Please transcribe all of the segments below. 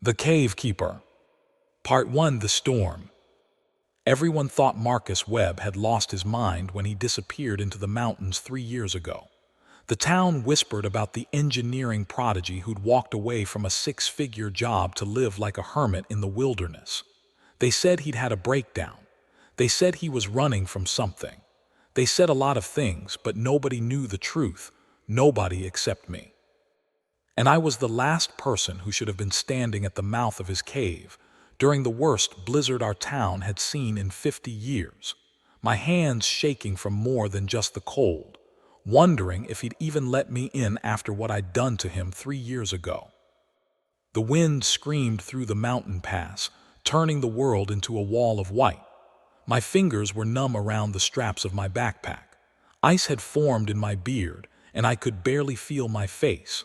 The Cave Keeper. Part 1. The Storm. Everyone thought Marcus Webb had lost his mind when he disappeared into the mountains 3 years ago. The town whispered about the engineering prodigy who'd walked away from a 6-figure job to live like a hermit in the wilderness. They said he'd had a breakdown. They said he was running from something. They said a lot of things, but nobody knew the truth. Nobody except me. And I was the last person who should have been standing at the mouth of his cave during the worst blizzard our town had seen in 50 years, my hands shaking from more than just the cold, wondering if he'd even let me in after what I'd done to him 3 years ago. The wind screamed through the mountain pass, turning the world into a wall of white. My fingers were numb around the straps of my backpack. Ice had formed in my beard, and I could barely feel my face.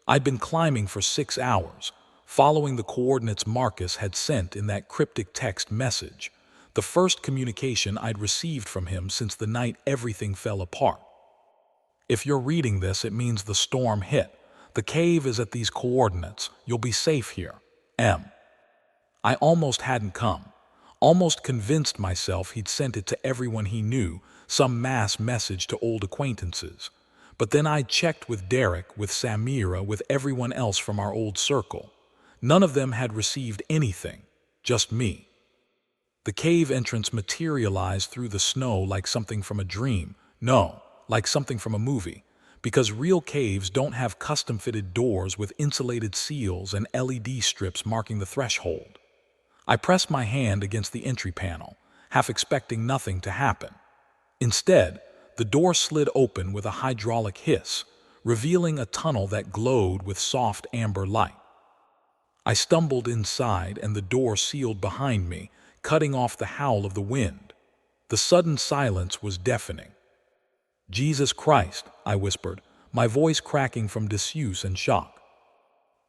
I'd been climbing for 6 hours, following the coordinates Marcus had sent in that cryptic text message, the first communication I'd received from him since the night everything fell apart. If you're reading this, it means the storm hit. The cave is at these coordinates. You'll be safe here. M. I almost hadn't come. Almost convinced myself he'd sent it to everyone he knew, some mass message to old acquaintances. But then I checked with Derek, with Samira, with everyone else from our old circle. None of them had received anything, just me. The cave entrance materialized through the snow like something from a dream. No, like something from a movie. Because real caves don't have custom-fitted doors with insulated seals and LED strips marking the threshold. I pressed my hand against the entry panel, half expecting nothing to happen. Instead, the door slid open with a hydraulic hiss, revealing a tunnel that glowed with soft amber light. I stumbled inside and the door sealed behind me, cutting off the howl of the wind. The sudden silence was deafening. "Jesus Christ," I whispered, my voice cracking from disuse and shock.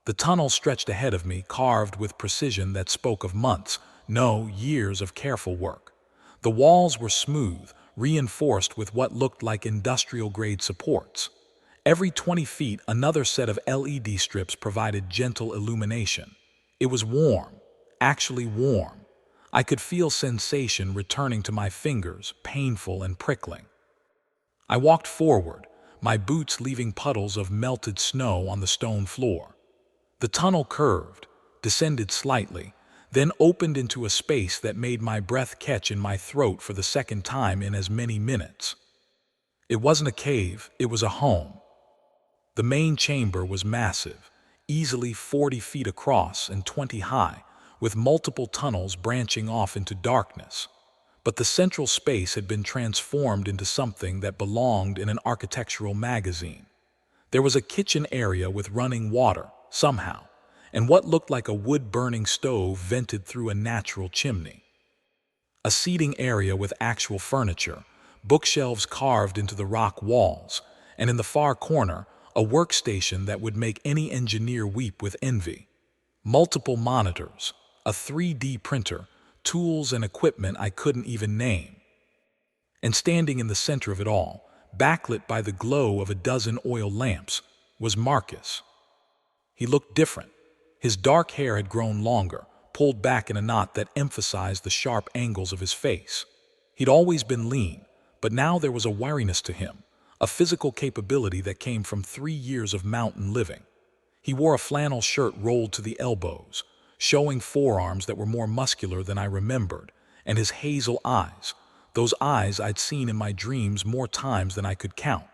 The tunnel stretched ahead of me, carved with precision that spoke of months, no, years of careful work. The walls were smooth, reinforced with what looked like industrial-grade supports. Every 20 feet, another set of LED strips provided gentle illumination. It was warm, actually warm. I could feel sensation returning to my fingers, painful and prickling. I walked forward, my boots leaving puddles of melted snow on the stone floor. The tunnel curved, descended slightly, then opened into a space that made my breath catch in my throat for the second time in as many minutes. It wasn't a cave, it was a home. The main chamber was massive, easily 40 feet across and 20 high, with multiple tunnels branching off into darkness. But the central space had been transformed into something that belonged in an architectural magazine. There was a kitchen area with running water, somehow, and what looked like a wood-burning stove vented through a natural chimney. A seating area with actual furniture, bookshelves carved into the rock walls, and in the far corner, a workstation that would make any engineer weep with envy. Multiple monitors, a 3D printer, tools and equipment I couldn't even name. And standing in the center of it all, backlit by the glow of a dozen oil lamps, was Marcus. He looked different. His dark hair had grown longer, pulled back in a knot that emphasized the sharp angles of his face. He'd always been lean, but now there was a wiriness to him, a physical capability that came from 3 years of mountain living. He wore a flannel shirt rolled to the elbows, showing forearms that were more muscular than I remembered, and his hazel eyes, those eyes I'd seen in my dreams more times than I could count,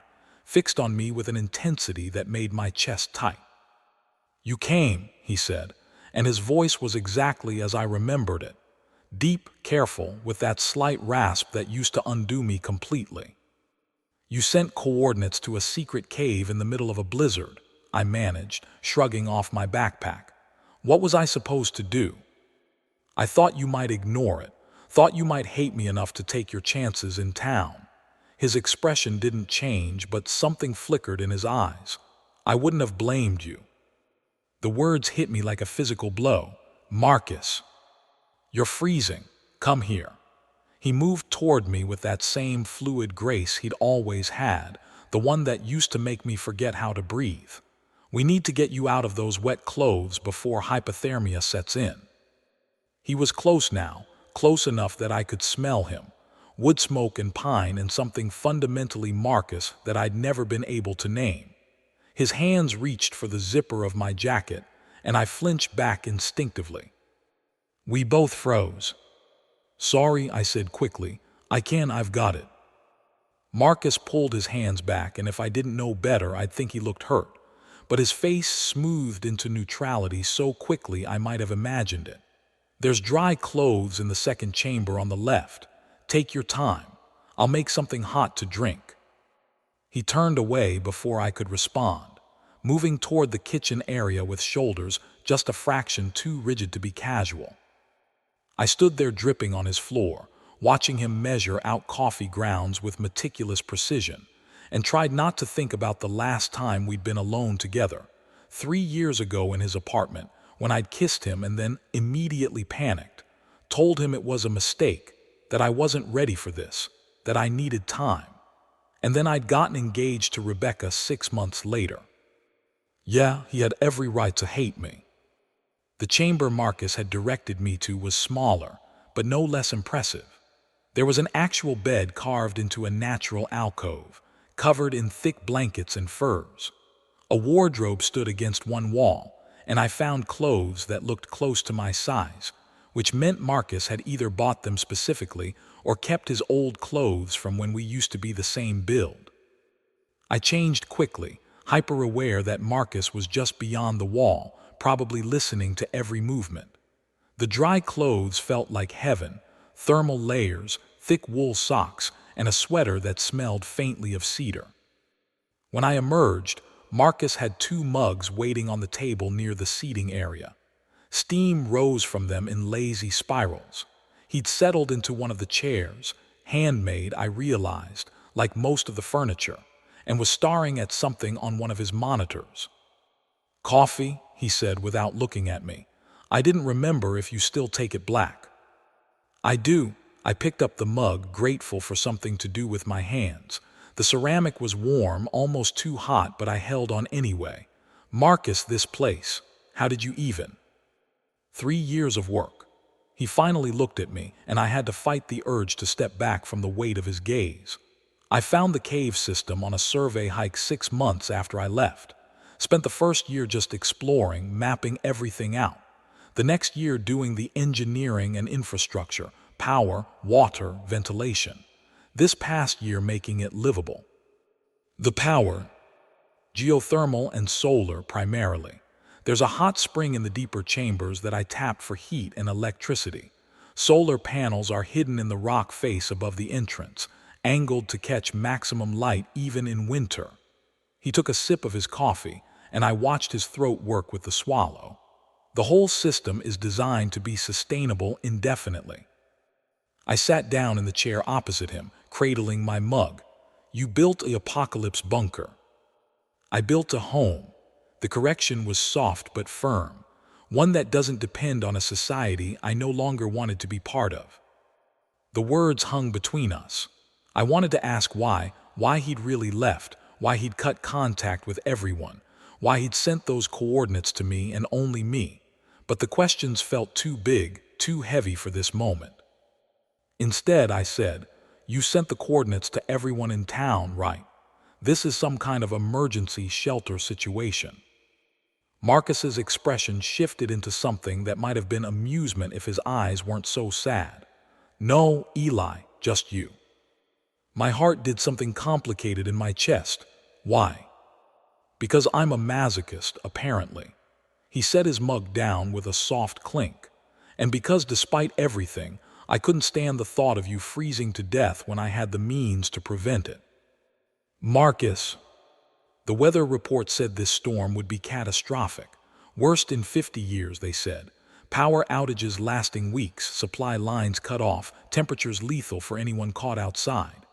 fixed on me with an intensity that made my chest tight. "You came," he said, and his voice was exactly as I remembered it, deep, careful, with that slight rasp that used to undo me completely. "You sent coordinates to a secret cave in the middle of a blizzard," I managed, shrugging off my backpack. "What was I supposed to do?" "I thought you might ignore it, thought you might hate me enough to take your chances in town." His expression didn't change, but something flickered in his eyes. "I wouldn't have blamed you." The words hit me like a physical blow. "Marcus, you're freezing. Come here." He moved toward me with that same fluid grace he'd always had, the one that used to make me forget how to breathe. We need to get you out of those wet clothes before hypothermia sets in. He was close now, close enough that I could smell him. Wood smoke and pine and something fundamentally Marcus that I'd never been able to name. His hands reached for the zipper of my jacket, and I flinched back instinctively. We both froze. "Sorry," I said quickly. I've got it." Marcus pulled his hands back, and if I didn't know better, I'd think he looked hurt. But his face smoothed into neutrality so quickly I might have imagined it. "There's dry clothes in the second chamber on the left. Take your time. I'll make something hot to drink." He turned away before I could respond, moving toward the kitchen area with shoulders just a fraction too rigid to be casual. I stood there dripping on his floor, watching him measure out coffee grounds with meticulous precision, and tried not to think about the last time we'd been alone together, 3 years ago in his apartment, when I'd kissed him and then immediately panicked, told him it was a mistake, that I wasn't ready for this, that I needed time. And then I'd gotten engaged to Rebecca 6 months later. Yeah, he had every right to hate me. The chamber Marcus had directed me to was smaller, but no less impressive. There was an actual bed carved into a natural alcove, covered in thick blankets and furs. A wardrobe stood against one wall, and I found clothes that looked close to my size, which meant Marcus had either bought them specifically or kept his old clothes from when we used to be the same build. I changed quickly, hyper-aware that Marcus was just beyond the wall, probably listening to every movement. The dry clothes felt like heaven, thermal layers, thick wool socks, and a sweater that smelled faintly of cedar. When I emerged, Marcus had 2 mugs waiting on the table near the seating area. Steam rose from them in lazy spirals. He'd settled into one of the chairs, handmade, I realized, like most of the furniture, and was staring at something on one of his monitors. "Coffee?" he said without looking at me. "I didn't remember if you still take it black." "I do." I picked up the mug, grateful for something to do with my hands. The ceramic was warm, almost too hot, but I held on anyway. "Marcus, this place. How did you even?" 3 years of work. He finally looked at me, and I had to fight the urge to step back from the weight of his gaze. "I found the cave system on a survey hike 6 months after I left. Spent the first year just exploring, mapping everything out. The next year doing the engineering and infrastructure, power, water, ventilation. This past year making it livable. The power, geothermal and solar primarily. There's a hot spring in the deeper chambers that I tapped for heat and electricity. Solar panels are hidden in the rock face above the entrance, angled to catch maximum light even in winter." He took a sip of his coffee, and I watched his throat work with the swallow. "The whole system is designed to be sustainable indefinitely." I sat down in the chair opposite him, cradling my mug. "You built the apocalypse bunker." "I built a home." The correction was soft but firm, one that doesn't depend on a society I no longer wanted to be part of. The words hung between us. I wanted to ask why he'd really left, why he'd cut contact with everyone, why he'd sent those coordinates to me and only me, but the questions felt too big, too heavy for this moment. Instead, I said, "You sent the coordinates to everyone in town, right? This is some kind of emergency shelter situation." Marcus's expression shifted into something that might have been amusement if his eyes weren't so sad. "No, Eli, just you." My heart did something complicated in my chest. "Why?" "Because I'm a masochist, apparently." He set his mug down with a soft clink. "And because despite everything, I couldn't stand the thought of you freezing to death when I had the means to prevent it." "Marcus." The weather report said this storm would be catastrophic. Worst in 50 years, they said. Power outages lasting weeks, supply lines cut off, temperatures lethal for anyone caught outside.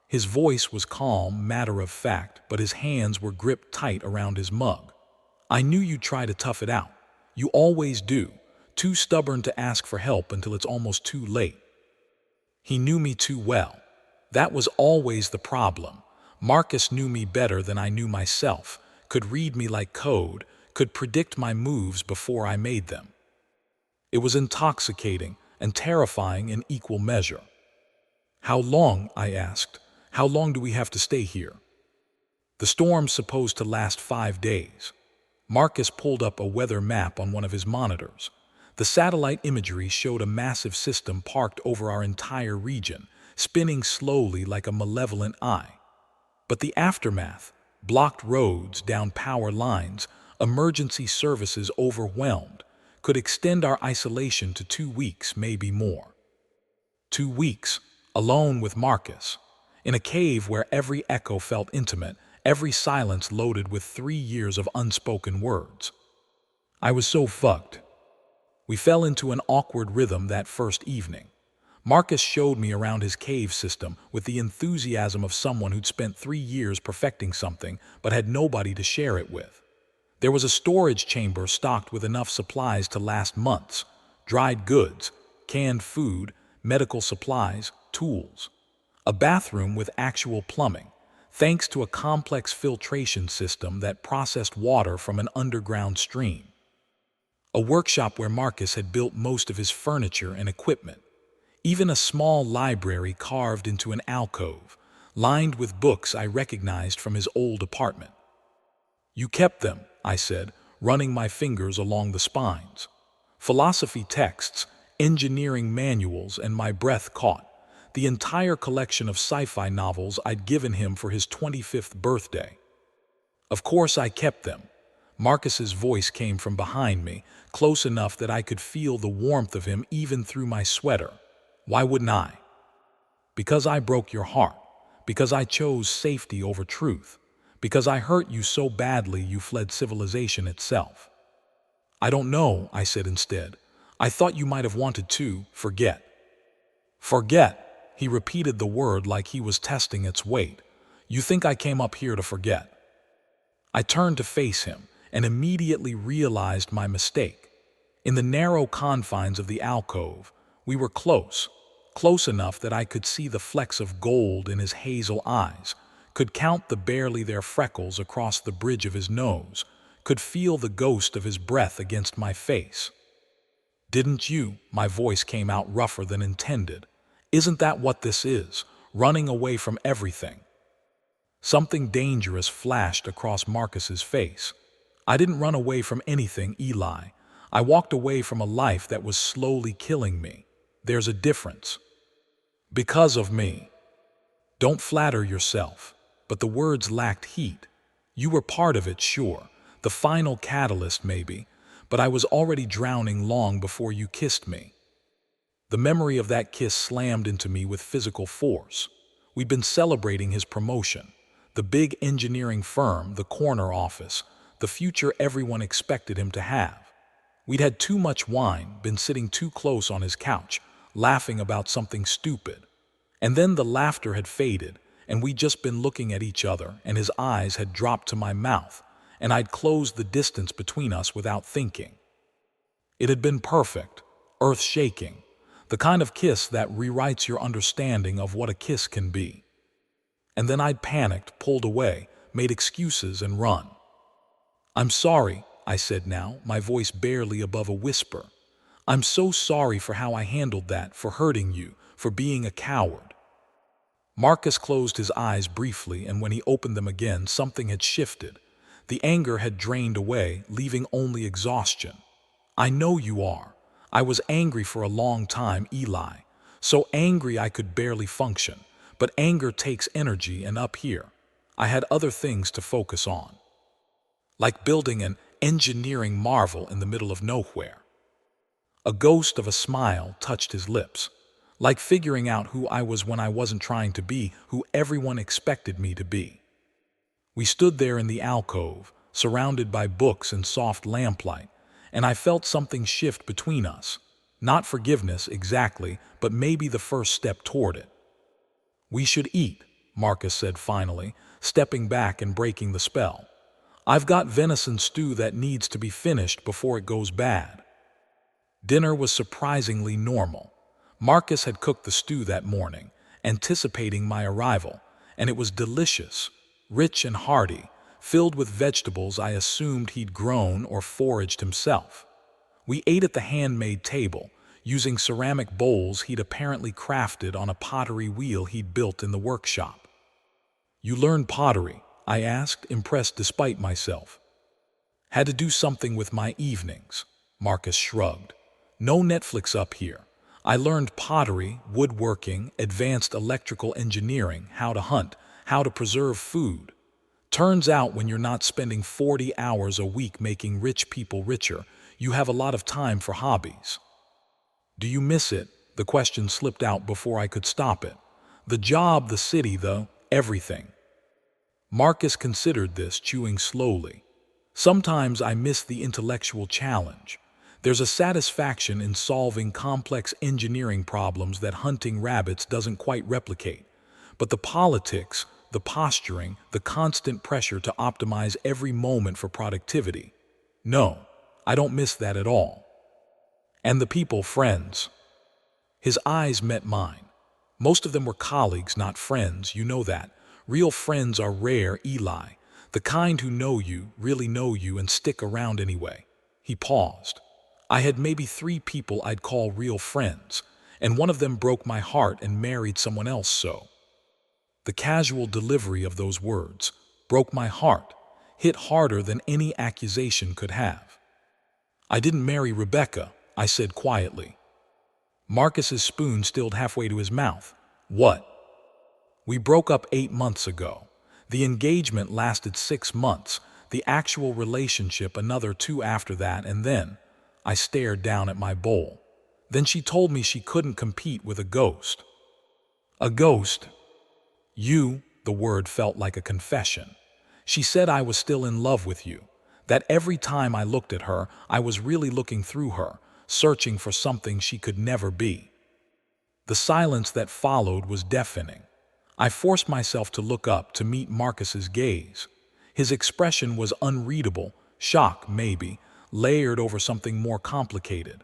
His voice was calm, matter of fact, but his hands were gripped tight around his mug. "I knew you'd try to tough it out. You always do. Too stubborn to ask for help until it's almost too late." He knew me too well. That was always the problem. Marcus knew me better than I knew myself, could read me like code, could predict my moves before I made them. It was intoxicating and terrifying in equal measure. "How long?" I asked. "How long do we have to stay here?" "The storm's supposed to last 5 days. Marcus pulled up a weather map on one of his monitors. The satellite imagery showed a massive system parked over our entire region, spinning slowly like a malevolent eye. But the aftermath, blocked roads, down power lines, emergency services overwhelmed, could extend our isolation to 2 weeks, maybe more. 2 weeks, alone with Marcus, in a cave where every echo felt intimate, every silence loaded with 3 years of unspoken words. I was so fucked. We fell into an awkward rhythm that first evening. Marcus showed me around his cave system with the enthusiasm of someone who'd spent 3 years perfecting something but had nobody to share it with. There was a storage chamber stocked with enough supplies to last months: dried goods, canned food, medical supplies, tools. A bathroom with actual plumbing, thanks to a complex filtration system that processed water from an underground stream. A workshop where Marcus had built most of his furniture and equipment. Even a small library carved into an alcove, lined with books I recognized from his old apartment. "You kept them," I said, running my fingers along the spines. "Philosophy texts, engineering manuals," and my breath caught. The entire collection of sci-fi novels I'd given him for his 25th birthday. "Of course I kept them." Marcus's voice came from behind me, close enough that I could feel the warmth of him even through my sweater. "Why wouldn't I?" "Because I broke your heart. Because I chose safety over truth. Because I hurt you so badly you fled civilization itself." "I don't know," I said instead. "I thought you might have wanted to forget." "Forget?" He repeated the word like he was testing its weight. "You think I came up here to forget?" I turned to face him and immediately realized my mistake. In the narrow confines of the alcove, we were close enough that I could see the flecks of gold in his hazel eyes, could count the barely there freckles across the bridge of his nose, could feel the ghost of his breath against my face. "Didn't you?" My voice came out rougher than intended. "Isn't that what this is? Running away from everything?" Something dangerous flashed across Marcus's face. "I didn't run away from anything, Eli. I walked away from a life that was slowly killing me. There's a difference." "Because of me." "Don't flatter yourself." But the words lacked heat. "You were part of it, sure. The final catalyst, maybe. But I was already drowning long before you kissed me." The memory of that kiss slammed into me with physical force. We'd been celebrating his promotion. The big engineering firm, the corner office, the future everyone expected him to have. We'd had too much wine, been sitting too close on his couch, laughing about something stupid. And then the laughter had faded, and we'd just been looking at each other, and his eyes had dropped to my mouth, and I'd closed the distance between us without thinking. It had been perfect, earth-shaking, the kind of kiss that rewrites your understanding of what a kiss can be. And then I'd panicked, pulled away, made excuses, and run. "I'm sorry," I said now, my voice barely above a whisper. "I'm so sorry for how I handled that, for hurting you, for being a coward." Marcus closed his eyes briefly, and when he opened them again, something had shifted. The anger had drained away, leaving only exhaustion. "I know you are. I was angry for a long time, Eli. So angry I could barely function. But anger takes energy, and up here, I had other things to focus on. Like building an engineering marvel in the middle of nowhere." A ghost of a smile touched his lips. "Like figuring out who I was when I wasn't trying to be who everyone expected me to be." We stood there in the alcove, surrounded by books and soft lamplight, and I felt something shift between us. Not forgiveness exactly, but maybe the first step toward it. "We should eat," Marcus said finally, stepping back and breaking the spell. "I've got venison stew that needs to be finished before it goes bad." Dinner was surprisingly normal. Marcus had cooked the stew that morning, anticipating my arrival, and it was delicious, rich and hearty, filled with vegetables I assumed he'd grown or foraged himself. We ate at the handmade table, using ceramic bowls he'd apparently crafted on a pottery wheel he'd built in the workshop. "You learned pottery?" I asked, impressed despite myself. "Had to do something with my evenings," Marcus shrugged. "No Netflix up here. I learned pottery, woodworking, advanced electrical engineering, how to hunt, how to preserve food. Turns out when you're not spending 40 hours a week making rich people richer, you have a lot of time for hobbies." "Do you miss it?" The question slipped out before I could stop it. "The job, the city, everything." Marcus considered this, chewing slowly. "Sometimes I miss the intellectual challenge. There's a satisfaction in solving complex engineering problems that hunting rabbits doesn't quite replicate. But the politics, the posturing, the constant pressure to optimize every moment for productivity. No, I don't miss that at all. And the people, friends." His eyes met mine. "Most of them were colleagues, not friends, you know that. Real friends are rare, Eli. The kind who know you, really know you, and stick around anyway." He paused. "I had maybe 3 people I'd call real friends, and one of them broke my heart and married someone else, so." The casual delivery of those words, "broke my heart," hit harder than any accusation could have. "I didn't marry Rebecca," I said quietly. Marcus's spoon stilled halfway to his mouth. "What?" "We broke up 8 months ago. The engagement lasted 6 months, the actual relationship another 2 after that, and then," I stared down at my bowl, "then she told me she couldn't compete with a ghost." "A ghost?" The word felt like a confession. "She said I was still in love with you, that every time I looked at her, I was really looking through her, searching for something she could never be." The silence that followed was deafening. I forced myself to look up to meet Marcus's gaze. His expression was unreadable, shock maybe, layered over something more complicated.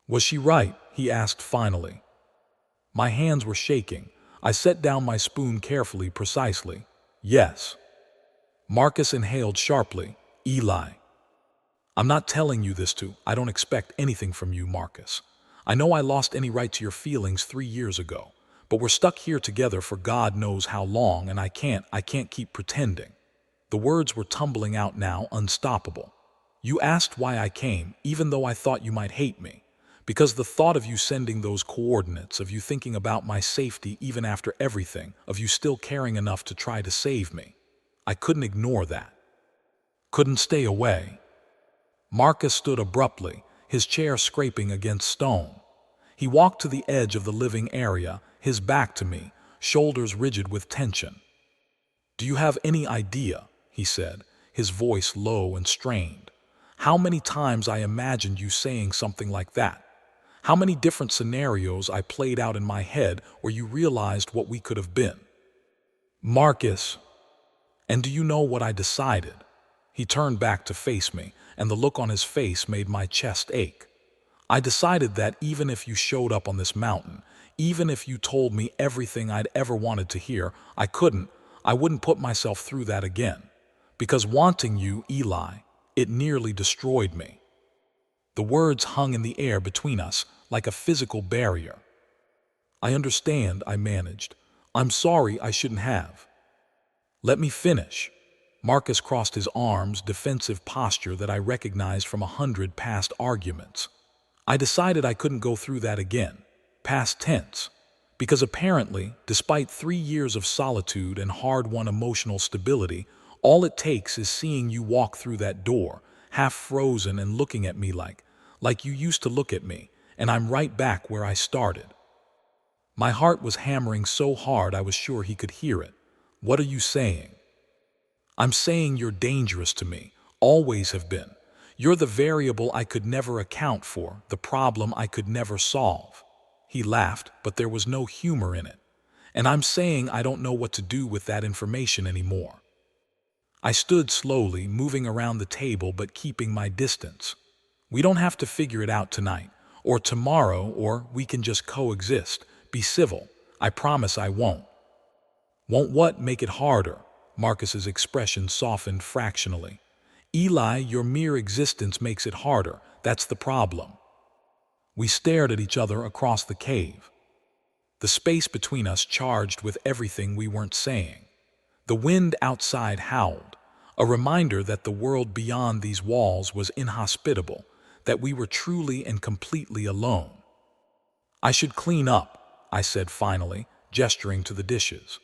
"Was she right?" he asked finally. My hands were shaking. I set down my spoon carefully, precisely. "Yes." Marcus inhaled sharply. "Eli, I'm not telling you this I don't expect anything from you, Marcus. I know I lost any right to your feelings 3 years ago, but we're stuck here together for God knows how long, and I can't keep pretending." The words were tumbling out now, unstoppable. "You asked why I came, even though I thought you might hate me. Because the thought of you sending those coordinates, of you thinking about my safety even after everything, of you still caring enough to try to save me. I couldn't ignore that. Couldn't stay away." Marcus stood abruptly, his chair scraping against stone. He walked to the edge of the living area, his back to me, shoulders rigid with tension. "Do you have any idea," he said, his voice low and strained, "how many times I imagined you saying something like that? How many different scenarios I played out in my head where you realized what we could have been?" "Marcus." "And do you know what I decided?" He turned back to face me, and the look on his face made my chest ache. "I decided that even if you showed up on this mountain, even if you told me everything I'd ever wanted to hear, I wouldn't put myself through that again. Because wanting you, Eli, it nearly destroyed me." The words hung in the air between us, like a physical barrier. "I understand," I managed. "I'm sorry, I shouldn't have." "Let me finish." Marcus crossed his arms, defensive posture that I recognized from 100 past arguments. "I decided I couldn't go through that again, past tense. Because apparently, despite 3 years of solitude and hard-won emotional stability, all it takes is seeing you walk through that door, half frozen and looking at me like you used to look at me, and I'm right back where I started." My heart was hammering so hard I was sure he could hear it. "What are you saying?" "I'm saying you're dangerous to me, always have been. You're the variable I could never account for, the problem I could never solve." He laughed, but there was no humor in it. "And I'm saying I don't know what to do with that information anymore." I stood slowly, moving around the table but keeping my distance. "We don't have to figure it out tonight, or tomorrow, or we can just coexist. Be civil. I promise I won't." "Won't what make it harder?" Marcus's expression softened fractionally. Eli, your mere existence makes it harder. That's the problem. We stared at each other across the cave, the space between us charged with everything we weren't saying. The wind outside howled, a reminder that the world beyond these walls was inhospitable, that we were truly and completely alone. I should clean up, I said finally, gesturing to the dishes.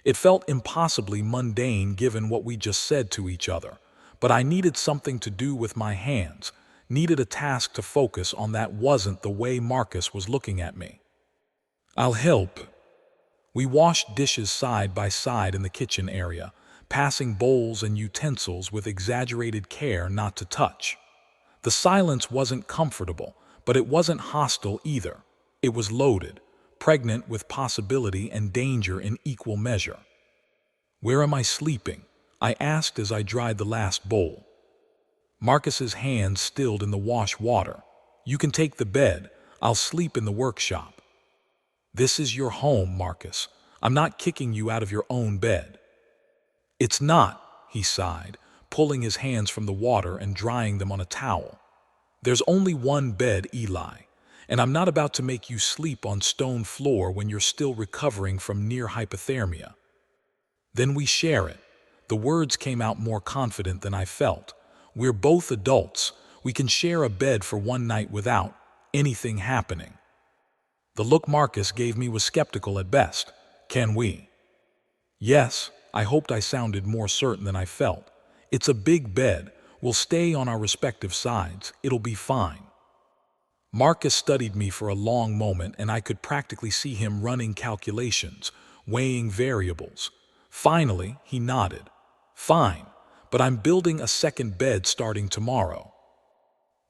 It felt impossibly mundane given what we just said to each other, but I needed something to do with my hands, needed a task to focus on that wasn't the way Marcus was looking at me. I'll help. We washed dishes side by side in the kitchen area, passing bowls and utensils with exaggerated care not to touch. The silence wasn't comfortable, but it wasn't hostile either. It was loaded, pregnant with possibility and danger in equal measure. Where am I sleeping? I asked as I dried the last bowl. Marcus's hands stilled in the wash water. You can take the bed. I'll sleep in the workshop. This is your home, Marcus. I'm not kicking you out of your own bed. It's not, he sighed, pulling his hands from the water and drying them on a towel. There's only one bed, Eli, and I'm not about to make you sleep on stone floor when you're still recovering from near hypothermia. Then we share it. The words came out more confident than I felt. We're both adults. We can share a bed for one night without anything happening. The look Marcus gave me was skeptical at best. Can we? Yes, I hoped I sounded more certain than I felt. It's a big bed. We'll stay on our respective sides. It'll be fine. Marcus studied me for a long moment, and I could practically see him running calculations, weighing variables. Finally, he nodded. Fine, but I'm building a second bed starting tomorrow.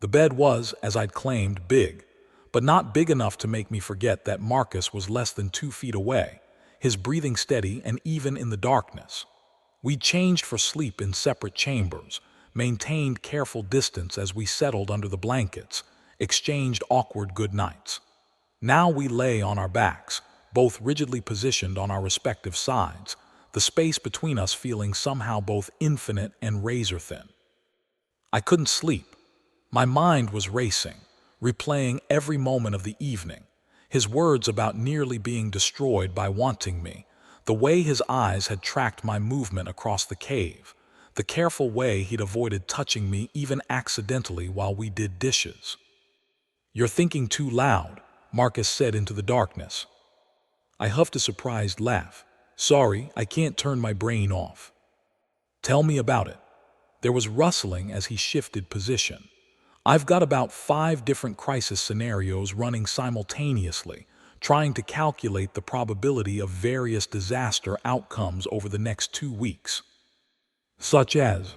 The bed was, as I'd claimed, big, but not big enough to make me forget that Marcus was less than 2 feet away, his breathing steady and even in the darkness. We changed for sleep in separate chambers, maintained careful distance as we settled under the blankets, exchanged awkward good nights. Now we lay on our backs, both rigidly positioned on our respective sides, the space between us feeling somehow both infinite and razor-thin. I couldn't sleep. My mind was racing, replaying every moment of the evening, his words about nearly being destroyed by wanting me, the way his eyes had tracked my movement across the cave, the careful way he'd avoided touching me even accidentally while we did dishes. You're thinking too loud, Marcus said into the darkness. I huffed a surprised laugh. Sorry, I can't turn my brain off. Tell me about it. There was rustling as he shifted position. I've got about 5 different crisis scenarios running simultaneously, trying to calculate the probability of various disaster outcomes over the next 2 weeks. Such as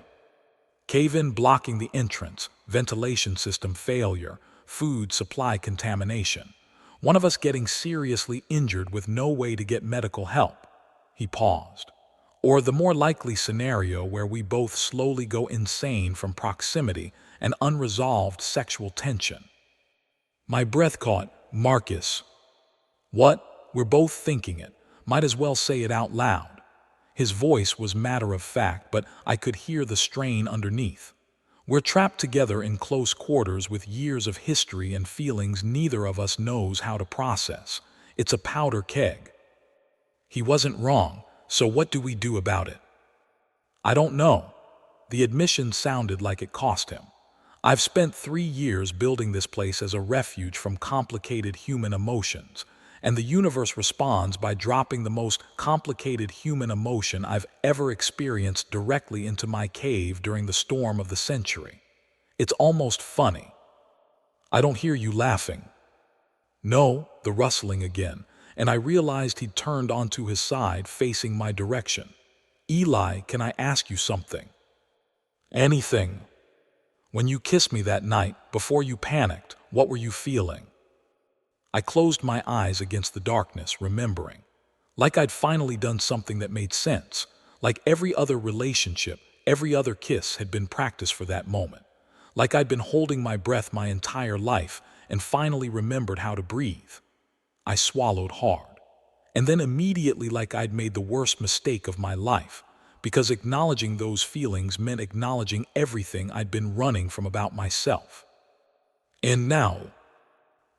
cave-in blocking the entrance, ventilation system failure, food supply contamination, one of us getting seriously injured with no way to get medical help. He paused. Or the more likely scenario where we both slowly go insane from proximity and unresolved sexual tension. My breath caught. Marcus. What? We're both thinking it. Might as well say it out loud. His voice was matter of fact, but I could hear the strain underneath. We're trapped together in close quarters with years of history and feelings neither of us knows how to process. It's a powder keg. He wasn't wrong, so what do we do about it? I don't know. The admission sounded like it cost him. I've spent 3 years building this place as a refuge from complicated human emotions, and the universe responds by dropping the most complicated human emotion I've ever experienced directly into my cave during the storm of the century. It's almost funny. I don't hear you laughing. No, the rustling again, and I realized he'd turned onto his side, facing my direction. Eli, can I ask you something? Anything. When you kissed me that night, before you panicked, what were you feeling? I closed my eyes against the darkness, remembering. Like I'd finally done something that made sense. Like every other relationship, every other kiss had been practiced for that moment. Like I'd been holding my breath my entire life and finally remembered how to breathe. I swallowed hard. And then immediately, like I'd made the worst mistake of my life, because acknowledging those feelings meant acknowledging everything I'd been running from about myself. And now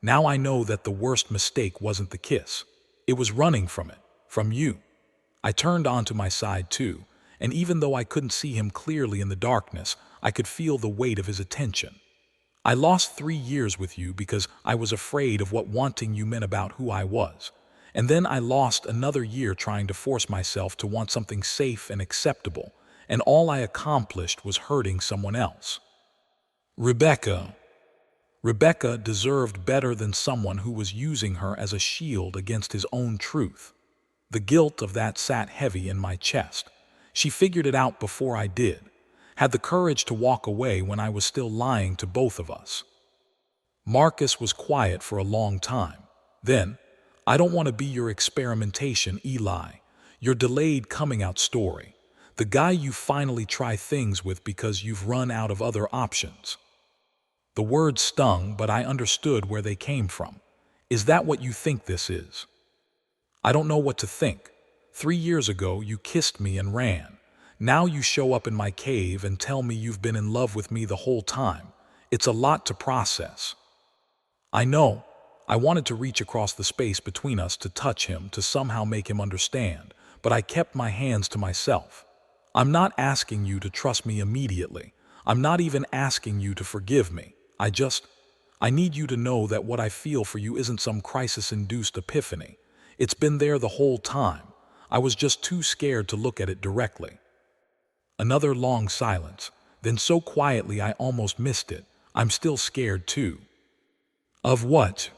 I know that the worst mistake wasn't the kiss. It was running from it, from you. I turned onto my side too, and even though I couldn't see him clearly in the darkness, I could feel the weight of his attention. I lost 3 years with you because I was afraid of what wanting you meant about who I was. And then I lost another year trying to force myself to want something safe and acceptable, and all I accomplished was hurting someone else. Rebecca deserved better than someone who was using her as a shield against his own truth. The guilt of that sat heavy in my chest. She figured it out before I did, had the courage to walk away when I was still lying to both of us. Marcus was quiet for a long time. Then, "I don't want to be your experimentation, Eli. Your delayed coming out story. The guy you finally try things with because you've run out of other options." The words stung, but I understood where they came from. "Is that what you think this is?" "I don't know what to think. 3 years ago, you kissed me and ran. Now you show up in my cave and tell me you've been in love with me the whole time. It's a lot to process." I know. I wanted to reach across the space between us to touch him, to somehow make him understand, but I kept my hands to myself. "I'm not asking you to trust me immediately. I'm not even asking you to forgive me. I need you to know that what I feel for you isn't some crisis-induced epiphany. It's been there the whole time. I was just too scared to look at it directly." Another long silence, then so quietly I almost missed it. "I'm still scared too." "Of what?"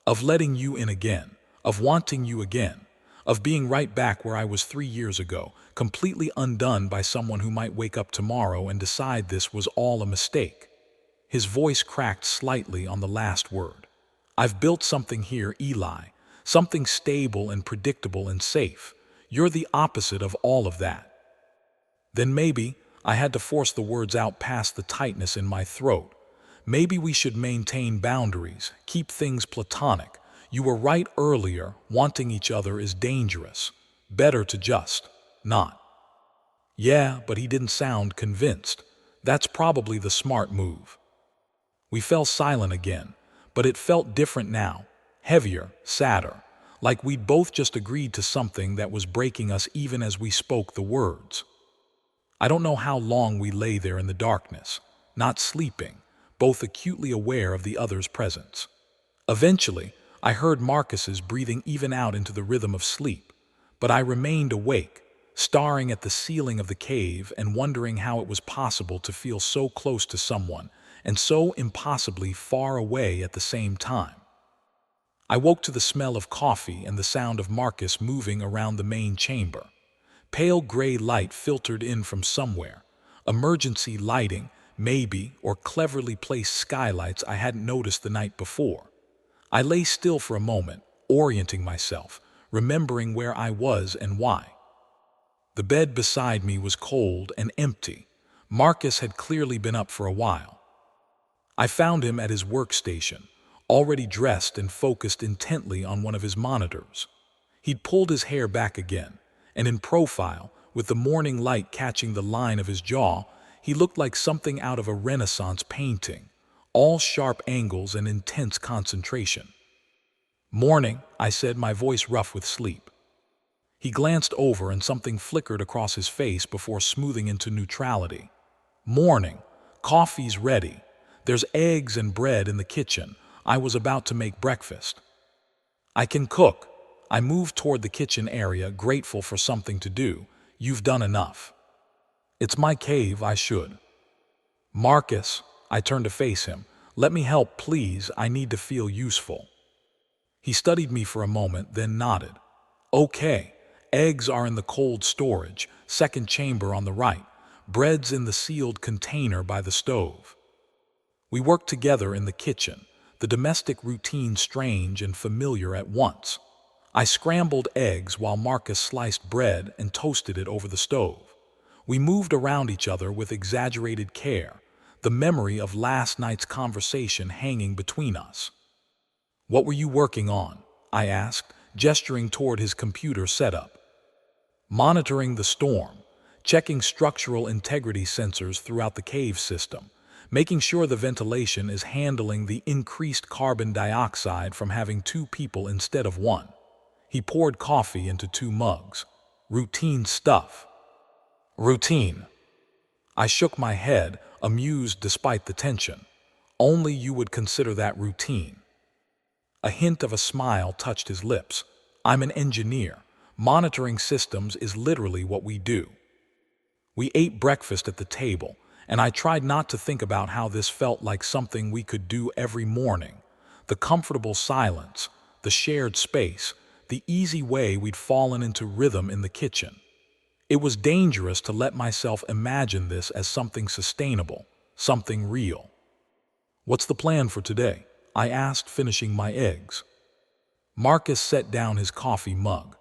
"Of letting you in again, of wanting you again, of being right back where I was 3 years ago, completely undone by someone who might wake up tomorrow and decide this was all a mistake." His voice cracked slightly on the last word. "I've built something here, Eli, something stable and predictable and safe. You're the opposite of all of that." Then maybe I had to force the words out past the tightness in my throat. "Maybe we should maintain boundaries, keep things platonic. You were right earlier, wanting each other is dangerous. Better to just not." "Yeah, but he didn't sound convinced. That's probably the smart move." We fell silent again, but it felt different now, heavier, sadder, like we'd both just agreed to something that was breaking us even as we spoke the words. I don't know how long we lay there in the darkness, not sleeping, both acutely aware of the other's presence. Eventually, I heard Marcus's breathing even out into the rhythm of sleep, but I remained awake, staring at the ceiling of the cave and wondering how it was possible to feel so close to someone and so impossibly far away at the same time. I woke to the smell of coffee and the sound of Marcus moving around the main chamber. Pale gray light filtered in from somewhere, emergency lighting, maybe, or cleverly placed skylights I hadn't noticed the night before. I lay still for a moment, orienting myself, remembering where I was and why. The bed beside me was cold and empty. Marcus had clearly been up for a while. I found him at his workstation, already dressed and focused intently on one of his monitors. He'd pulled his hair back again, and in profile, with the morning light catching the line of his jaw, he looked like something out of a Renaissance painting, all sharp angles and intense concentration. "Morning," I said, my voice rough with sleep. He glanced over and something flickered across his face before smoothing into neutrality. "Morning. Coffee's ready. There's eggs and bread in the kitchen. I was about to make breakfast." "I can cook." I moved toward the kitchen area, grateful for something to do. "You've done enough." "It's my cave, I should." "Marcus," I turned to face him, "let me help, please. I need to feel useful." He studied me for a moment, then nodded. "Okay. Eggs are in the cold storage, second chamber on the right. Bread's in the sealed container by the stove." We worked together in the kitchen, the domestic routine strange and familiar at once. I scrambled eggs while Marcus sliced bread and toasted it over the stove. We moved around each other with exaggerated care, the memory of last night's conversation hanging between us. "What were you working on?" I asked, gesturing toward his computer setup. "Monitoring the storm. checking structural integrity sensors throughout the cave system, making sure the ventilation is handling the increased carbon dioxide from having two people instead of one. He poured coffee into 2 mugs. Routine stuff. Routine. I shook my head, amused despite the tension. Only you would consider that routine. A hint of a smile touched his lips. I'm an engineer. Monitoring systems is literally what we do. We ate breakfast at the table, and I tried not to think about how this felt like something we could do every morning. The comfortable silence, the shared space, the easy way we'd fallen into rhythm in the kitchen. It was dangerous to let myself imagine this as something sustainable, something real. What's the plan for today? I asked, finishing my eggs. Marcus set down his coffee mug.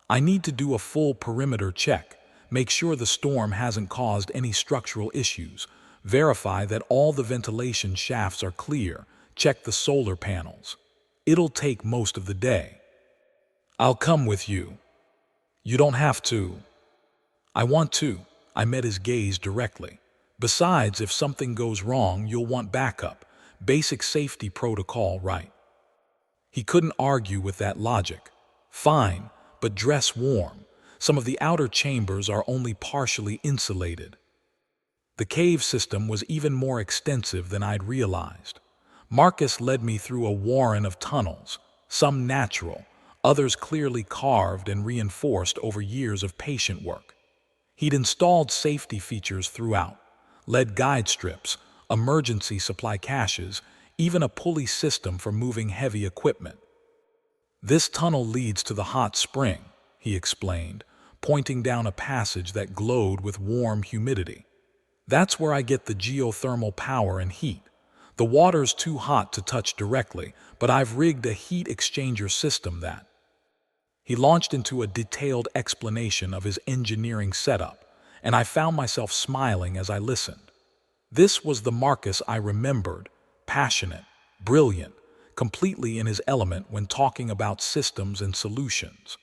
I need to do a full perimeter check, make sure the storm hasn't caused any structural issues, verify that all the ventilation shafts are clear, check the solar panels. It'll take most of the day. I'll come with you. You don't have to. I want to. I met his gaze directly. Besides, if something goes wrong, you'll want backup. Basic safety protocol, right? He couldn't argue with that logic. Fine, but dress warm. Some of the outer chambers are only partially insulated. The cave system was even more extensive than I'd realized. Marcus led me through a warren of tunnels, some natural, others clearly carved and reinforced over years of patient work. He'd installed safety features throughout, lead guide strips, emergency supply caches, even a pulley system for moving heavy equipment. This tunnel leads to the hot spring, he explained, pointing down a passage that glowed with warm humidity. That's where I get the geothermal power and heat. The water's too hot to touch directly, but I've rigged a heat exchanger system that. He launched into a detailed explanation of his engineering setup, and I found myself smiling as I listened. This was the Marcus I remembered, passionate, brilliant, completely in his element when talking about systems and solutions.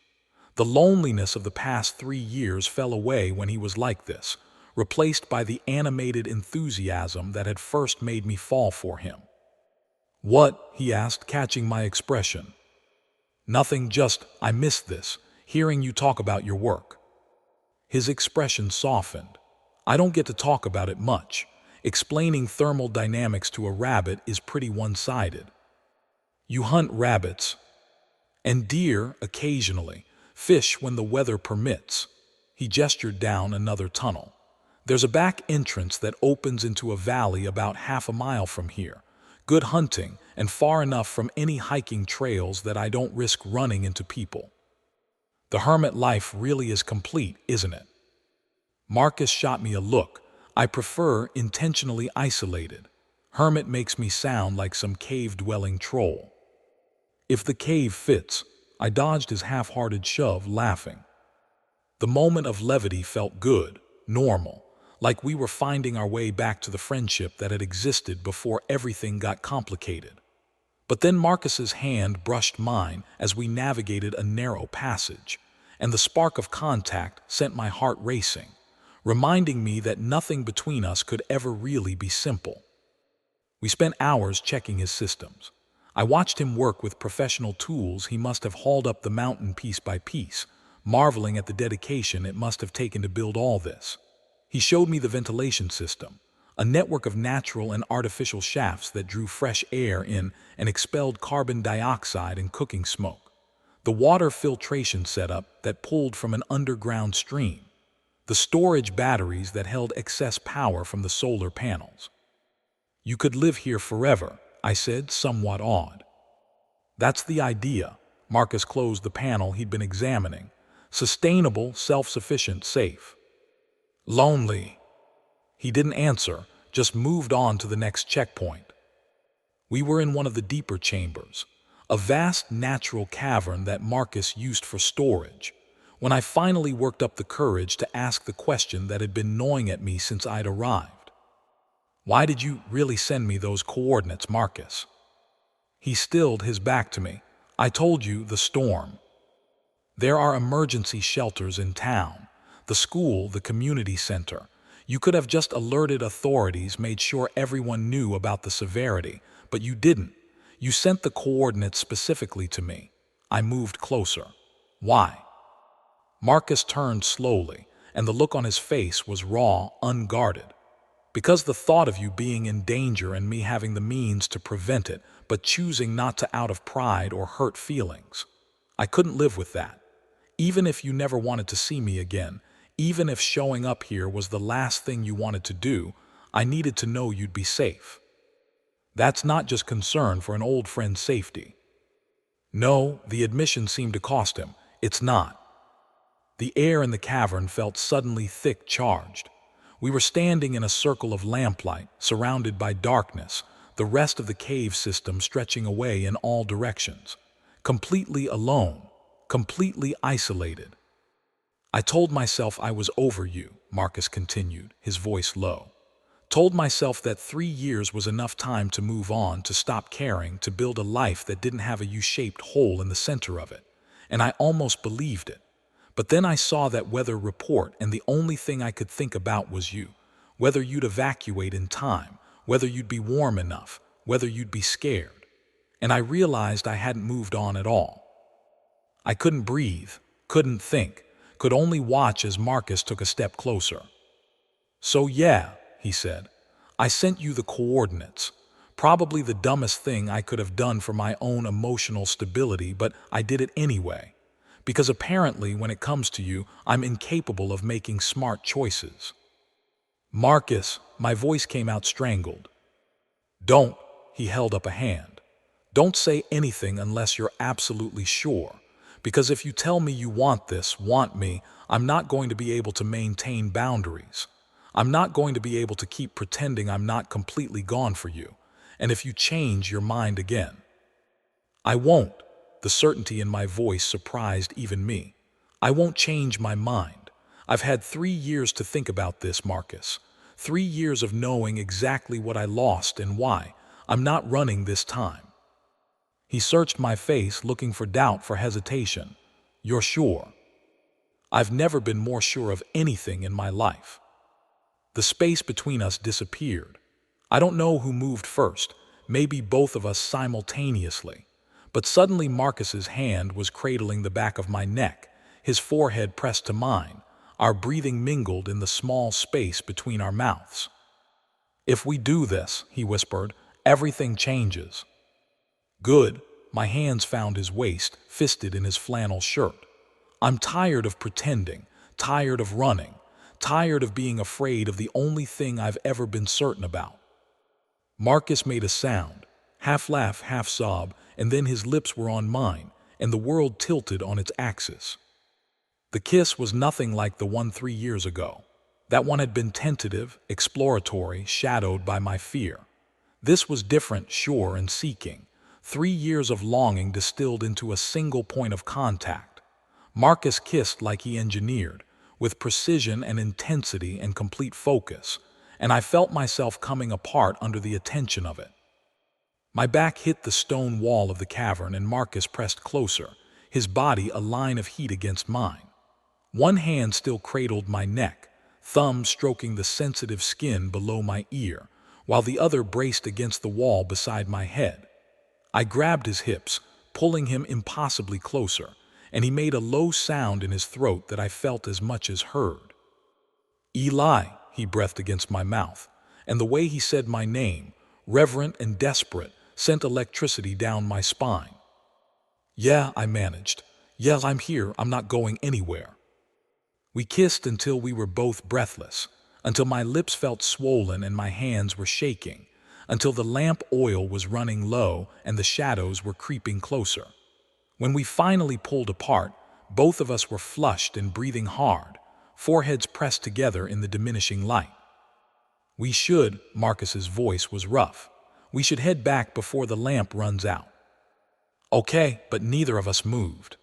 The loneliness of the past 3 years fell away when he was like this, replaced by the animated enthusiasm that had first made me fall for him. What? He asked, catching my expression. Nothing, just, I miss this, hearing you talk about your work. His expression softened. I don't get to talk about it much. Explaining thermal dynamics to a rabbit is pretty one-sided. You hunt rabbits and deer occasionally, fish when the weather permits. He gestured down another tunnel. There's a back entrance that opens into a valley about half a mile from here. Good hunting, and far enough from any hiking trails that I don't risk running into people. The hermit life really is complete, isn't it? Marcus shot me a look. I prefer intentionally isolated. Hermit makes me sound like some cave-dwelling troll. If the cave fits, I dodged his half-hearted shove, laughing. The moment of levity felt good, normal, like we were finding our way back to the friendship that had existed before everything got complicated. But then Marcus's hand brushed mine as we navigated a narrow passage, and the spark of contact sent my heart racing, reminding me that nothing between us could ever really be simple. We spent hours checking his systems. I watched him work with professional tools he must have hauled up the mountain piece by piece, marveling at the dedication it must have taken to build all this. He showed me the ventilation system, a network of natural and artificial shafts that drew fresh air in and expelled carbon dioxide and cooking smoke. The water filtration setup that pulled from an underground stream. The storage batteries that held excess power from the solar panels. You could live here forever, I said, somewhat awed. That's the idea. Marcus closed the panel he'd been examining. Sustainable, self-sufficient, safe. Lonely. He didn't answer, just moved on to the next checkpoint. We were in one of the deeper chambers, a vast natural cavern that Marcus used for storage, when I finally worked up the courage to ask the question that had been gnawing at me since I'd arrived. Why did you really send me those coordinates, Marcus? He stilled his back to me. I told you, the storm. There are emergency shelters in town. The school, the community center. You could have just alerted authorities, made sure everyone knew about the severity, but you didn't. You sent the coordinates specifically to me. I moved closer. Why? Marcus turned slowly, and the look on his face was raw, unguarded. Because the thought of you being in danger and me having the means to prevent it, but choosing not to out of pride or hurt feelings. I couldn't live with that. Even if you never wanted to see me again, even if showing up here was the last thing you wanted to do, I needed to know you'd be safe. That's not just concern for an old friend's safety. No, the admission seemed to cost him. It's not. The air in the cavern felt suddenly thick, charged. We were standing in a circle of lamplight, surrounded by darkness, the rest of the cave system stretching away in all directions. Completely alone, completely isolated. I told myself I was over you, Marcus continued, his voice low. Told myself that 3 years was enough time to move on, to stop caring, to build a life that didn't have a U-shaped hole in the center of it. And I almost believed it. But then I saw that weather report, and the only thing I could think about was you. Whether you'd evacuate in time, whether you'd be warm enough, whether you'd be scared. And I realized I hadn't moved on at all. I couldn't breathe, couldn't think, could only watch as Marcus took a step closer. So yeah, he said, I sent you the coordinates. Probably the dumbest thing I could have done for my own emotional stability, but I did it anyway. Because apparently when it comes to you, I'm incapable of making smart choices. Marcus, my voice came out strangled. Don't, he held up a hand. Don't say anything unless you're absolutely sure. Because if you tell me you want this, want me, I'm not going to be able to maintain boundaries. I'm not going to be able to keep pretending I'm not completely gone for you. And if you change your mind again, I won't. The certainty in my voice surprised even me. I won't change my mind. I've had 3 years to think about this, Marcus. 3 years of knowing exactly what I lost and why. I'm not running this time. He searched my face, looking for doubt, for hesitation. You're sure? I've never been more sure of anything in my life. The space between us disappeared. I don't know who moved first, maybe both of us simultaneously. But suddenly Marcus's hand was cradling the back of my neck, his forehead pressed to mine, our breathing mingled in the small space between our mouths. If we do this, he whispered, everything changes. Good. My hands found his waist, fisted in his flannel shirt. I'm tired of pretending, tired of running, tired of being afraid of the only thing I've ever been certain about. Marcus made a sound, half laugh, half sob, and then his lips were on mine, and the world tilted on its axis. The kiss was nothing like the one 3 years ago. That one had been tentative, exploratory, shadowed by my fear. This was different, sure, and seeking. 3 years of longing distilled into a single point of contact. Marcus kissed like he engineered, with precision and intensity and complete focus, and I felt myself coming apart under the attention of it. My back hit the stone wall of the cavern, and Marcus pressed closer, his body a line of heat against mine. One hand still cradled my neck, thumb stroking the sensitive skin below my ear, while the other braced against the wall beside my head. I grabbed his hips, pulling him impossibly closer, and he made a low sound in his throat that I felt as much as heard. Eli, he breathed against my mouth, and the way he said my name, reverent and desperate, sent electricity down my spine. Yeah, I managed. Yeah, I'm here, I'm not going anywhere. We kissed until we were both breathless, until my lips felt swollen and my hands were shaking, until the lamp oil was running low and the shadows were creeping closer. When we finally pulled apart, both of us were flushed and breathing hard, foreheads pressed together in the diminishing light. We should, Marcus's voice was rough, we should head back before the lamp runs out. Okay, but neither of us moved.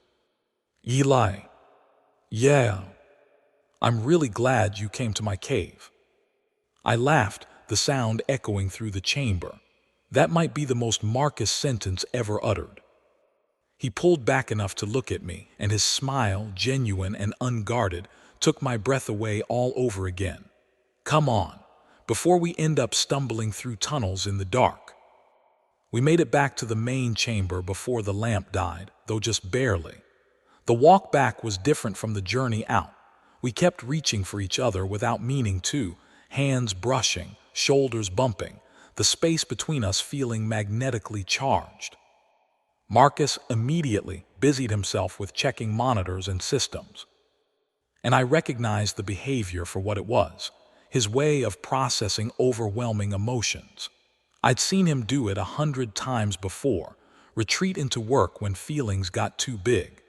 Eli. Yeah. I'm really glad you came to my cave. I laughed, the sound echoing through the chamber. That might be the most Marcus sentence ever uttered. He pulled back enough to look at me, and his smile, genuine and unguarded, took my breath away all over again. Come on, before we end up stumbling through tunnels in the dark. We made it back to the main chamber before the lamp died, though just barely. The walk back was different from the journey out. We kept reaching for each other without meaning to, hands brushing, shoulders bumping, the space between us feeling magnetically charged. Marcus immediately busied himself with checking monitors and systems. And I recognized the behavior for what it was, his way of processing overwhelming emotions. I'd seen him do it 100 times before, retreat into work when feelings got too big.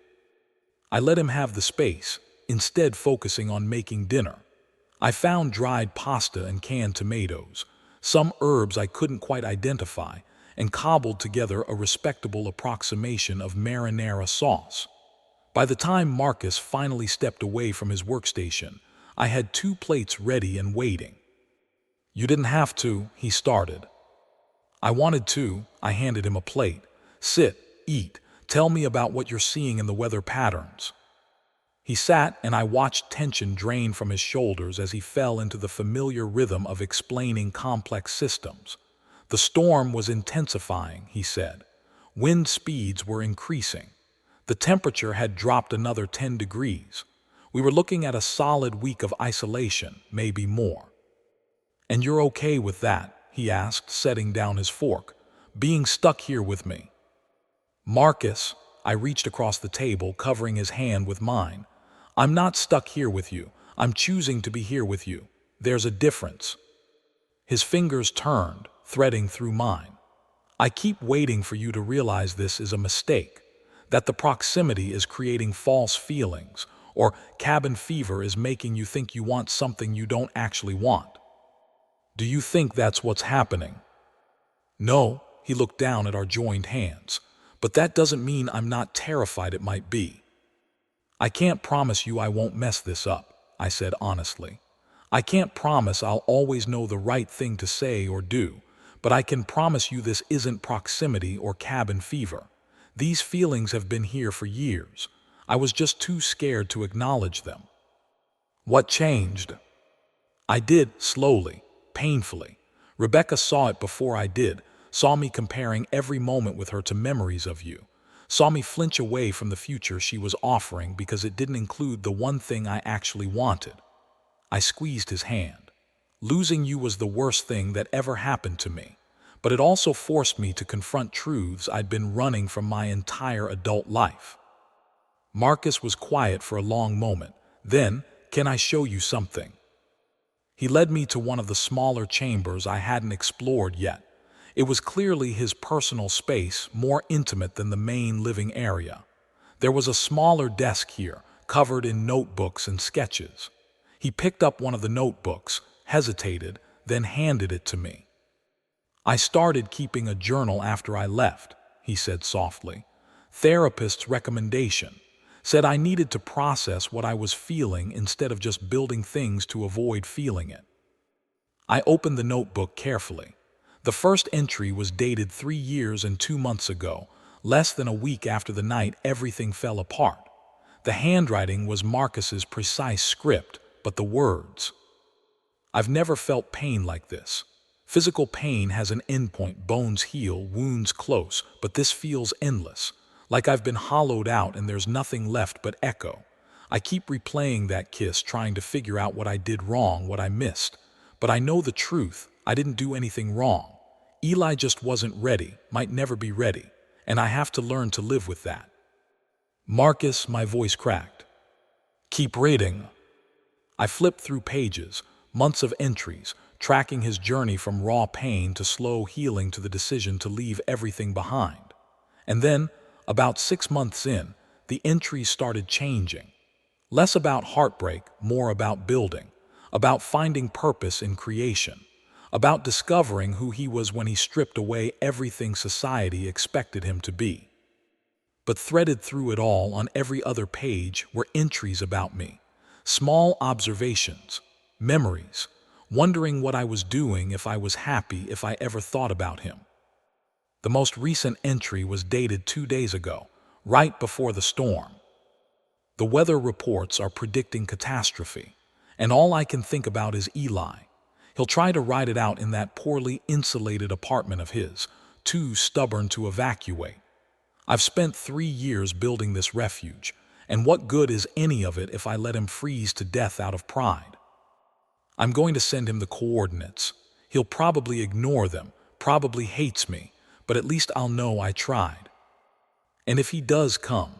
I let him have the space, instead focusing on making dinner. I found dried pasta and canned tomatoes, some herbs I couldn't quite identify, and cobbled together a respectable approximation of marinara sauce. By the time Marcus finally stepped away from his workstation, I had 2 plates ready and waiting. You didn't have to, he started. I wanted to, I handed him a plate. Sit, eat, tell me about what you're seeing in the weather patterns. He sat and I watched tension drain from his shoulders as he fell into the familiar rhythm of explaining complex systems. The storm was intensifying, he said. Wind speeds were increasing. The temperature had dropped another 10 degrees. We were looking at a solid week of isolation, maybe more. And you're okay with that? He asked, setting down his fork. Being stuck here with me. Marcus, I reached across the table, covering his hand with mine. I'm not stuck here with you. I'm choosing to be here with you. There's a difference. His fingers turned, threading through mine. I keep waiting for you to realize this is a mistake, that the proximity is creating false feelings, or cabin fever is making you think you want something you don't actually want. Do you think that's what's happening? No, he looked down at our joined hands, but that doesn't mean I'm not terrified it might be. I can't promise you I won't mess this up, I said honestly. I can't promise I'll always know the right thing to say or do, but I can promise you this isn't proximity or cabin fever. These feelings have been here for years. I was just too scared to acknowledge them. What changed? I did, slowly, painfully. Rebecca saw it before I did, saw me comparing every moment with her to memories of you, saw me flinch away from the future she was offering because it didn't include the one thing I actually wanted. I squeezed his hand. Losing you was the worst thing that ever happened to me, but it also forced me to confront truths I'd been running from my entire adult life. Marcus was quiet for a long moment. Then, can I show you something? He led me to one of the smaller chambers I hadn't explored yet. It was clearly his personal space, more intimate than the main living area. There was a smaller desk here, covered in notebooks and sketches. He picked up one of the notebooks, hesitated, then handed it to me. I started keeping a journal after I left, he said softly. Therapist's recommendation. Said I needed to process what I was feeling instead of just building things to avoid feeling it. I opened the notebook carefully. The first entry was dated 3 years and 2 months ago, less than a week after the night everything fell apart. The handwriting was Marcus's precise script, but the words. I've never felt pain like this. Physical pain has an endpoint, bones heal, wounds close, but this feels endless. Like I've been hollowed out and there's nothing left but echo. I keep replaying that kiss, trying to figure out what I did wrong, what I missed. But I know the truth. I didn't do anything wrong. Eli just wasn't ready, might never be ready, and I have to learn to live with that. Marcus, my voice cracked. Keep reading. I flipped through pages, months of entries, tracking his journey from raw pain to slow healing to the decision to leave everything behind. And then, about 6 months in, the entries started changing. Less about heartbreak, more about building, about finding purpose in creation, about discovering who he was when he stripped away everything society expected him to be. But threaded through it all on every other page were entries about me, small observations, memories, wondering what I was doing, if I was happy, if I ever thought about him. The most recent entry was dated 2 days ago, right before the storm. The weather reports are predicting catastrophe, and all I can think about is Eli. He'll try to ride it out in that poorly insulated apartment of his, too stubborn to evacuate. I've spent 3 years building this refuge, and what good is any of it if I let him freeze to death out of pride? I'm going to send him the coordinates. He'll probably ignore them, probably hates me, but at least I'll know I tried. And if he does come,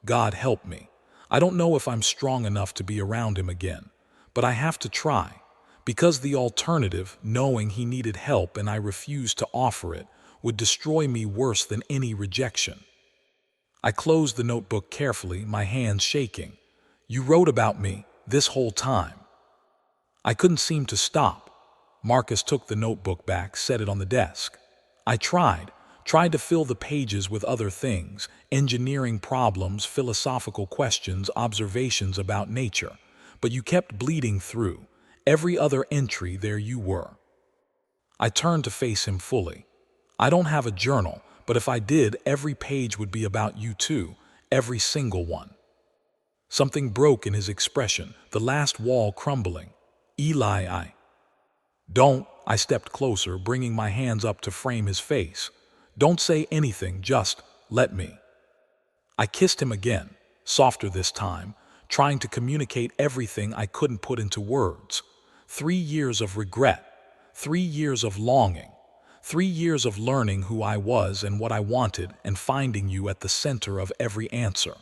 God help me. I don't know if I'm strong enough to be around him again, but I have to try, because the alternative, knowing he needed help and I refused to offer it, would destroy me worse than any rejection. I closed the notebook carefully, my hands shaking. You wrote about me this whole time. I couldn't seem to stop. Marcus took the notebook back, set it on the desk. I tried to fill the pages with other things, engineering problems, philosophical questions, observations about nature, but you kept bleeding through. Every other entry, there you were. I turned to face him fully. I don't have a journal, but if I did, every page would be about you too, every single one. Something broke in his expression, the last wall crumbling. Eli, I stepped closer, bringing my hands up to frame his face. Don't say anything, just let me. I kissed him again, softer this time, trying to communicate everything I couldn't put into words. 3 years of regret, 3 years of longing, 3 years of learning who I was and what I wanted and finding you at the center of every answer.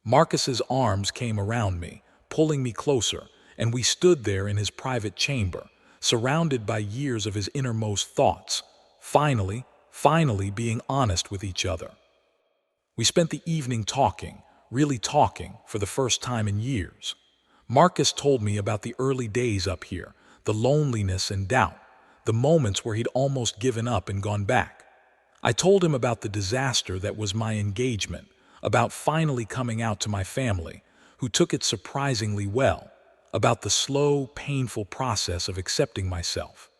Marcus's arms came around me, pulling me closer, and we stood there in his private chamber, surrounded by years of his innermost thoughts, finally being honest with each other. We spent the evening talking, really talking, for the first time in years. Marcus told me about the early days up here, the loneliness and doubt, the moments where he'd almost given up and gone back. I told him about the disaster that was my engagement, about finally coming out to my family, who took it surprisingly well, about the slow, painful process of accepting myself.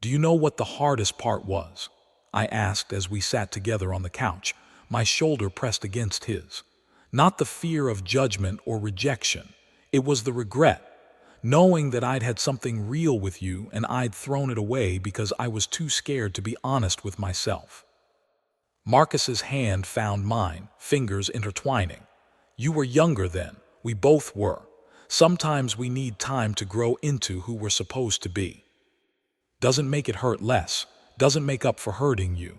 Do you know what the hardest part was? I asked as we sat together on the couch, my shoulder pressed against his. Not the fear of judgment or rejection. It was the regret, knowing that I'd had something real with you and I'd thrown it away because I was too scared to be honest with myself. Marcus's hand found mine, fingers intertwining. You were younger then. We both were. Sometimes we need time to grow into who we're supposed to be. Doesn't make it hurt less. Doesn't make up for hurting you.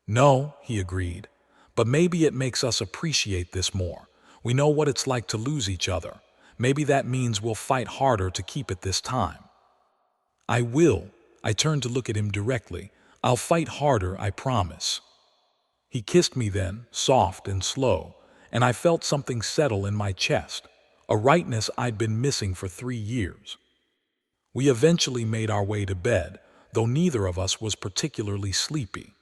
No, he agreed, but maybe it makes us appreciate this more. We know what it's like to lose each other. Maybe that means we'll fight harder to keep it this time. I will. I turned to look at him directly. I'll fight harder, I promise. He kissed me then, soft and slow, and I felt something settle in my chest, a rightness I'd been missing for 3 years. We eventually made our way to bed, though neither of us was particularly sleepy.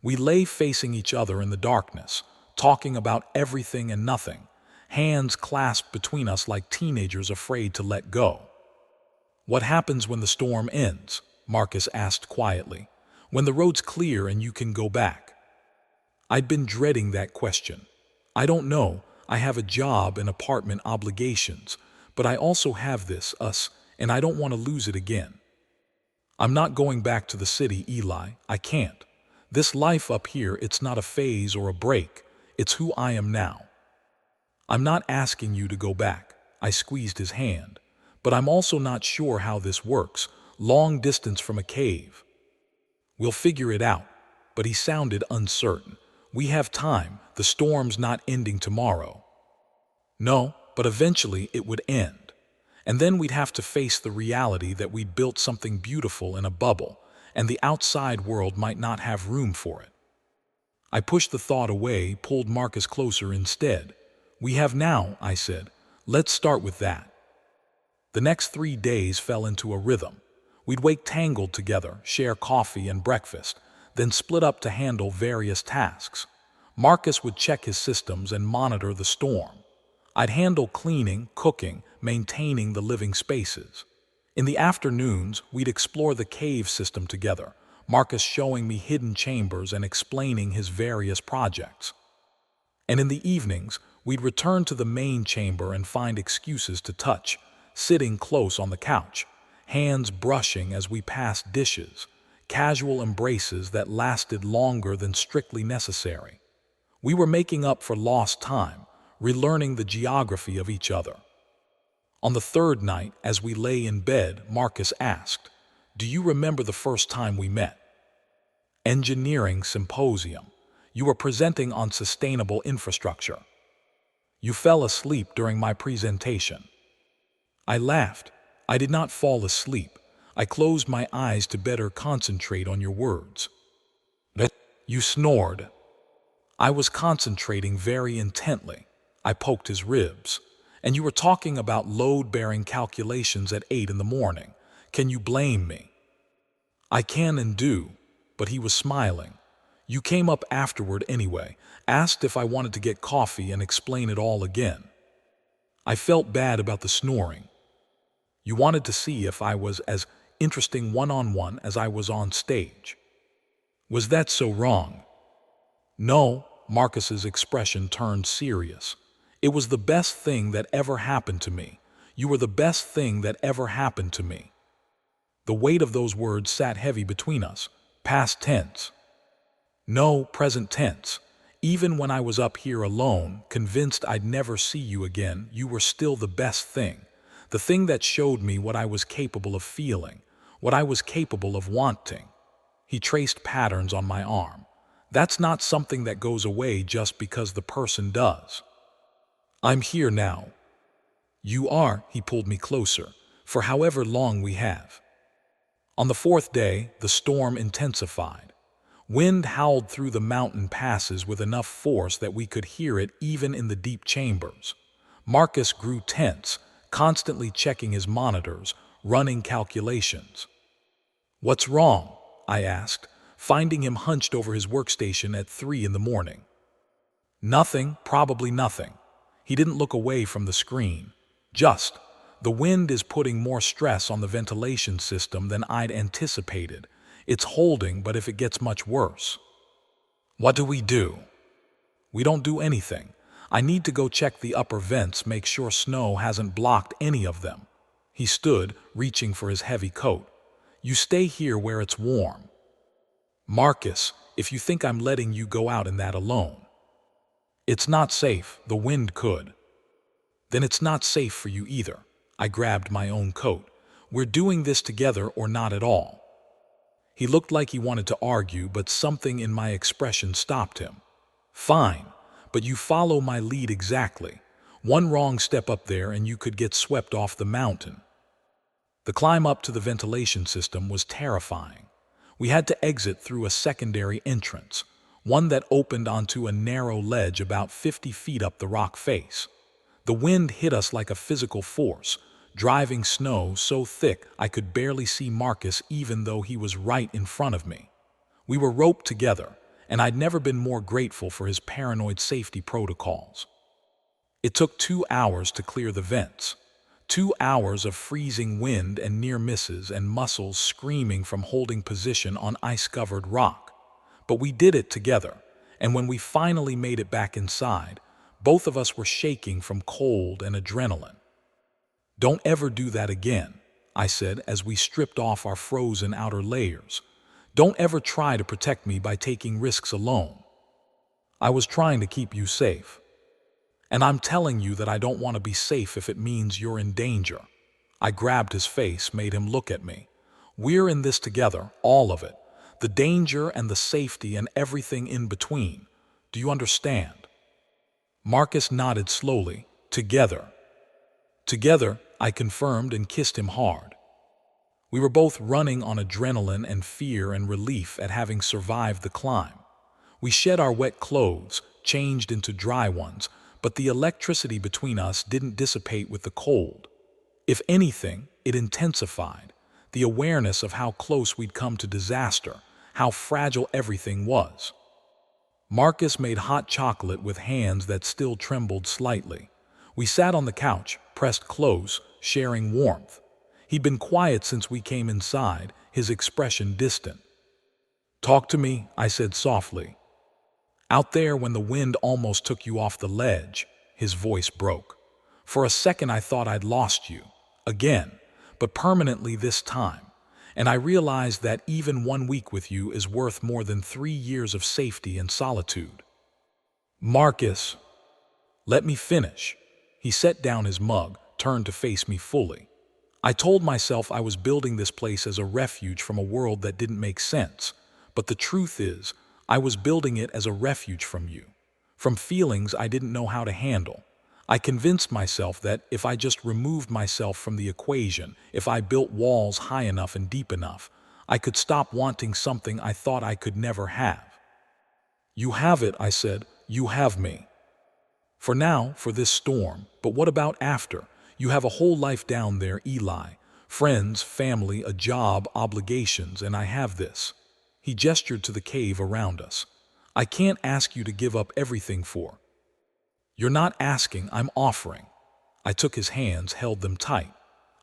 We lay facing each other in the darkness, talking about everything and nothing, hands clasped between us like teenagers afraid to let go. What happens when the storm ends? Marcus asked quietly. When the road's clear and you can go back? I'd been dreading that question. I don't know, I have a job and apartment obligations, but I also have this, us, and I don't want to lose it again. I'm not going back to the city, Eli. I can't. This life up here, it's not a phase or a break. It's who I am now. I'm not asking you to go back. I squeezed his hand. But I'm also not sure how this works. Long distance from a cave. We'll figure it out. But he sounded uncertain. We have time. The storm's not ending tomorrow. No, but eventually it would end. And then we'd have to face the reality that we'd built something beautiful in a bubble, and the outside world might not have room for it. I pushed the thought away, pulled Marcus closer instead. We have now, I said. Let's start with that. The next 3 days fell into a rhythm. We'd wake tangled together, share coffee and breakfast, then split up to handle various tasks. Marcus would check his systems and monitor the storm. I'd handle cleaning, cooking, maintaining the living spaces. In the afternoons, we'd explore the cave system together, Marcus showing me hidden chambers and explaining his various projects. And in the evenings, We'd return to the main chamber and find excuses to touch, sitting close on the couch, hands brushing as we passed dishes, casual embraces that lasted longer than strictly necessary. We were making up for lost time, relearning the geography of each other. On the third night, as we lay in bed, Marcus asked, "Do you remember the first time we met?" "Engineering symposium. You were presenting on sustainable infrastructure. You fell asleep during my presentation." I laughed. "I did not fall asleep. I closed my eyes to better concentrate on your words." "You snored." "I was concentrating very intently." I poked his ribs. "And you were talking about load-bearing calculations at 8 in the morning. Can you blame me?" "I can and do," but he was smiling. "You came up afterward anyway, asked if I wanted to get coffee and explain it all again." I felt bad about the snoring. "You wanted to see if I was as interesting one-on-one as I was on stage." "Was that so wrong?" "No," Marcus's expression turned serious. "It was the best thing that ever happened to me. You were the best thing that ever happened to me." The weight of those words sat heavy between us. Past tense. "No, present tense. Even when I was up here alone, convinced I'd never see you again, you were still the best thing. The thing that showed me what I was capable of feeling, what I was capable of wanting." He traced patterns on my arm. "That's not something that goes away just because the person does." "I'm here now." "You are," he pulled me closer, "for however long we have." On the fourth day, the storm intensified. Wind howled through the mountain passes with enough force that we could hear it even in the deep chambers. Marcus grew tense, constantly checking his monitors, running calculations. "What's wrong?" I asked, finding him hunched over his workstation at 3 in the morning. "Nothing, probably nothing." He didn't look away from the screen. "Just, the wind is putting more stress on the ventilation system than I'd anticipated. It's holding, but if it gets much worse." "What do we do?" "We don't do anything. I need to go check the upper vents, make sure snow hasn't blocked any of them." He stood, reaching for his heavy coat. "You stay here where it's warm." "Marcus, if you think I'm letting you go out in that alone." "It's not safe. The wind could." "Then it's not safe for you either." I grabbed my own coat. "We're doing this together or not at all." He looked like he wanted to argue, but something in my expression stopped him. "Fine, but you follow my lead exactly. One wrong step up there and you could get swept off the mountain." The climb up to the ventilation system was terrifying. We had to exit through a secondary entrance, one that opened onto a narrow ledge about 50 feet up the rock face. The wind hit us like a physical force, driving snow so thick I could barely see Marcus even though he was right in front of me. We were roped together, and I'd never been more grateful for his paranoid safety protocols. It took 2 hours to clear the vents. 2 hours of freezing wind and near misses and muscles screaming from holding position on ice-covered rock. But we did it together, and when we finally made it back inside, both of us were shaking from cold and adrenaline. "Don't ever do that again," I said as we stripped off our frozen outer layers. "Don't ever try to protect me by taking risks alone." "I was trying to keep you safe." "And I'm telling you that I don't want to be safe if it means you're in danger." I grabbed his face, made him look at me. "We're in this together, all of it. The danger and the safety and everything in between. Do you understand?" Marcus nodded slowly. "Together." "Together," I confirmed and kissed him hard. We were both running on adrenaline and fear and relief at having survived the climb. We shed our wet clothes, changed into dry ones, but the electricity between us didn't dissipate with the cold. If anything, it intensified. The awareness of how close we'd come to disaster, how fragile everything was. Marcus made hot chocolate with hands that still trembled slightly. We sat on the couch, pressed close, sharing warmth. He'd been quiet since we came inside, his expression distant. "Talk to me," I said softly. "Out there when the wind almost took you off the ledge." His voice broke. For a second I thought I'd lost you. Again, but permanently this time. And I realized that even 1 week with you is worth more than 3 years of safety and solitude. Marcus, let me finish. He set down his mug, turned to face me fully. I told myself I was building this place as a refuge from a world that didn't make sense. But the truth is, I was building it as a refuge from you. From feelings I didn't know how to handle. I convinced myself that if I just removed myself from the equation, if I built walls high enough and deep enough, I could stop wanting something I thought I could never have. You have it, I said. You have me. For now, for this storm, but what about after? You have a whole life down there, Eli. Friends, family, a job, obligations, and I have this. He gestured to the cave around us. I can't ask you to give up everything for. You're not asking, I'm offering. I took his hands, held them tight.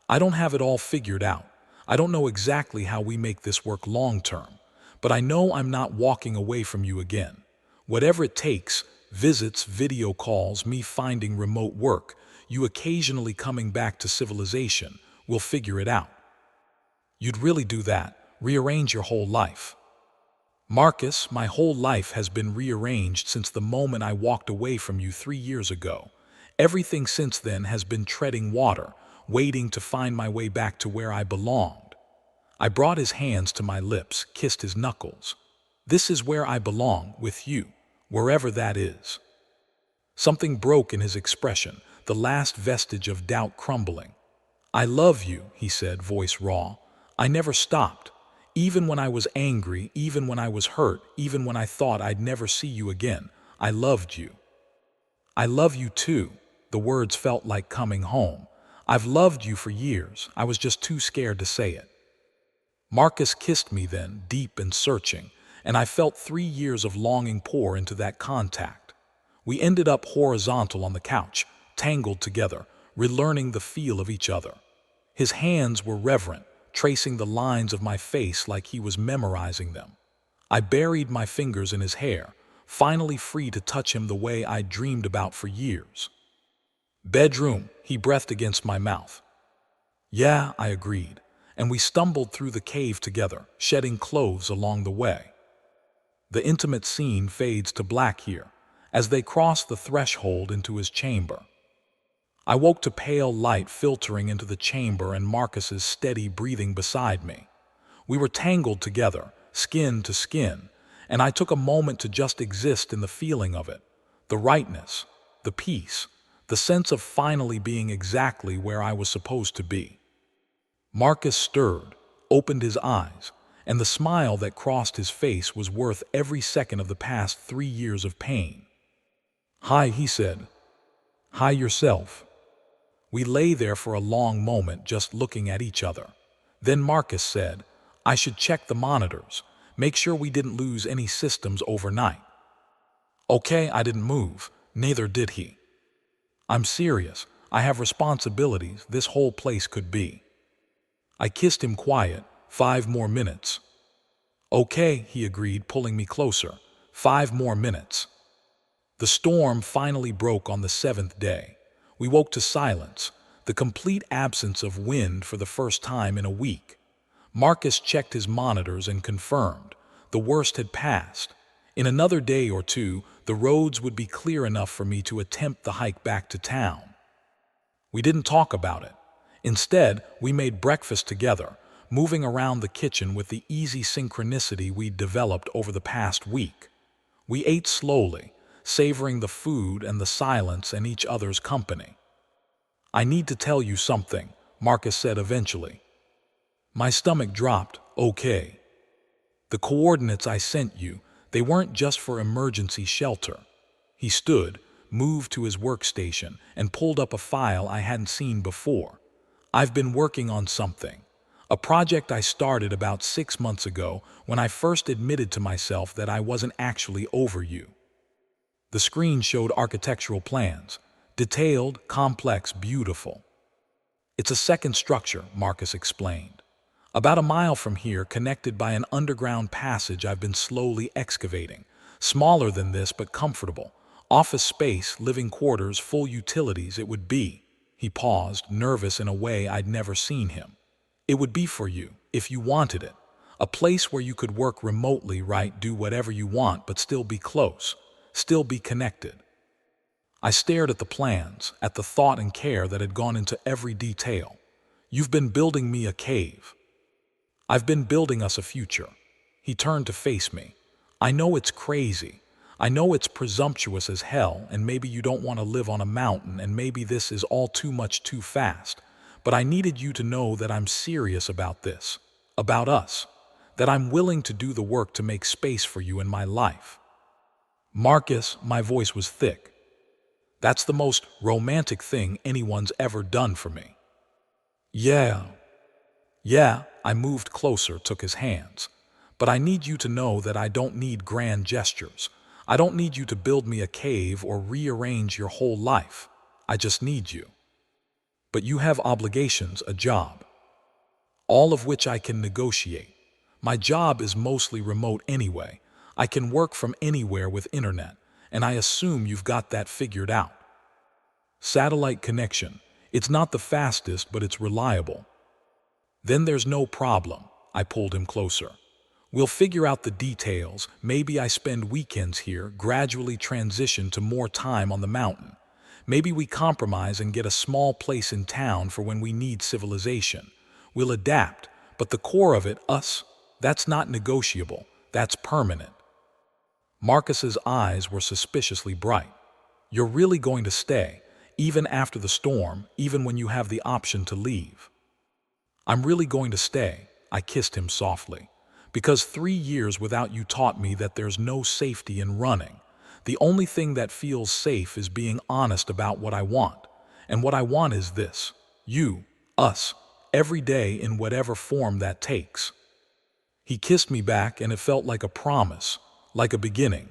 I don't have it all figured out. I don't know exactly how we make this work long term, but I know I'm not walking away from you again. Whatever it takes, visits, video calls, me finding remote work, you occasionally coming back to civilization, we'll figure it out. You'd really do that, rearrange your whole life. Marcus, my whole life has been rearranged since the moment I walked away from you 3 years ago. Everything since then has been treading water, waiting to find my way back to where I belonged. I brought his hands to my lips, kissed his knuckles. This is where I belong, with you, wherever that is. Something broke in his expression, the last vestige of doubt crumbling. I love you, he said, voice raw. I never stopped. Even when I was angry, even when I was hurt, even when I thought I'd never see you again, I loved you. I love you too. The words felt like coming home. I've loved you for years. I was just too scared to say it. Marcus kissed me then, deep and searching, and I felt 3 years of longing pour into that contact. We ended up horizontal on the couch, tangled together, relearning the feel of each other. His hands were reverent, tracing the lines of my face like he was memorizing them. I buried my fingers in his hair, finally free to touch him the way I'd dreamed about for years. Bedroom, he breathed against my mouth. Yeah, I agreed, and we stumbled through the cave together, shedding clothes along the way. The intimate scene fades to black here, as they cross the threshold into his chamber. I woke to pale light filtering into the chamber and Marcus's steady breathing beside me. We were tangled together, skin to skin, and I took a moment to just exist in the feeling of it, the rightness, the peace, the sense of finally being exactly where I was supposed to be. Marcus stirred, opened his eyes, and the smile that crossed his face was worth every second of the past 3 years of pain. Hi, he said. Hi yourself. We lay there for a long moment just looking at each other. Then Marcus said, I should check the monitors, make sure we didn't lose any systems overnight. Okay, I didn't move, neither did he. I'm serious, I have responsibilities, this whole place could be. I kissed him quiet, 5 more minutes. Okay, he agreed, pulling me closer, 5 more minutes. The storm finally broke on the 7th day. We woke to silence, the complete absence of wind for the first time in a week. Marcus checked his monitors and confirmed. The worst had passed. In another day or two, the roads would be clear enough for me to attempt the hike back to town. We didn't talk about it. Instead, we made breakfast together, moving around the kitchen with the easy synchronicity we'd developed over the past week. We ate slowly, savoring the food and the silence and each other's company. I need to tell you something, Marcus said eventually. My stomach dropped, okay. The coordinates I sent you, they weren't just for emergency shelter. He stood, moved to his workstation, and pulled up a file I hadn't seen before. I've been working on something. A project I started about 6 months ago when I first admitted to myself that I wasn't actually over you. The screen showed architectural plans, detailed, complex, beautiful. It's a second structure, Marcus explained. About a mile from here, connected by an underground passage I've been slowly excavating. Smaller than this, but comfortable. Office space, living quarters, full utilities, it would be. He paused, nervous in a way I'd never seen him. It would be for you, if you wanted it. A place where you could work remotely, right? Do whatever you want, but still be close, still be connected. I stared at the plans, at the thought and care that had gone into every detail. You've been building me a cave. I've been building us a future. He turned to face me. I know it's crazy. I know it's presumptuous as hell, and maybe you don't want to live on a mountain, and maybe this is all too much too fast. But I needed you to know that I'm serious about this, about us, that I'm willing to do the work to make space for you in my life. Marcus, my voice was thick. That's the most romantic thing anyone's ever done for me. Yeah, I moved closer, took his hands. But I need you to know that I don't need grand gestures. I don't need you to build me a cave or rearrange your whole life. I just need you. But you have obligations, a job, all of which I can negotiate. My job is mostly remote anyway. I can work from anywhere with internet, and I assume you've got that figured out. Satellite connection. It's not the fastest, but it's reliable. Then there's no problem. I pulled him closer. We'll figure out the details. Maybe I spend weekends here, gradually transition to more time on the mountain. Maybe we compromise and get a small place in town for when we need civilization. We'll adapt, but the core of it, us, that's not negotiable. That's permanent. Marcus's eyes were suspiciously bright. You're really going to stay, even after the storm, even when you have the option to leave? I'm really going to stay. I kissed him softly. Because 3 years without you taught me that there's no safety in running. The only thing that feels safe is being honest about what I want. And what I want is this. You, us, every day in whatever form that takes. He kissed me back, and it felt like a promise, like a beginning.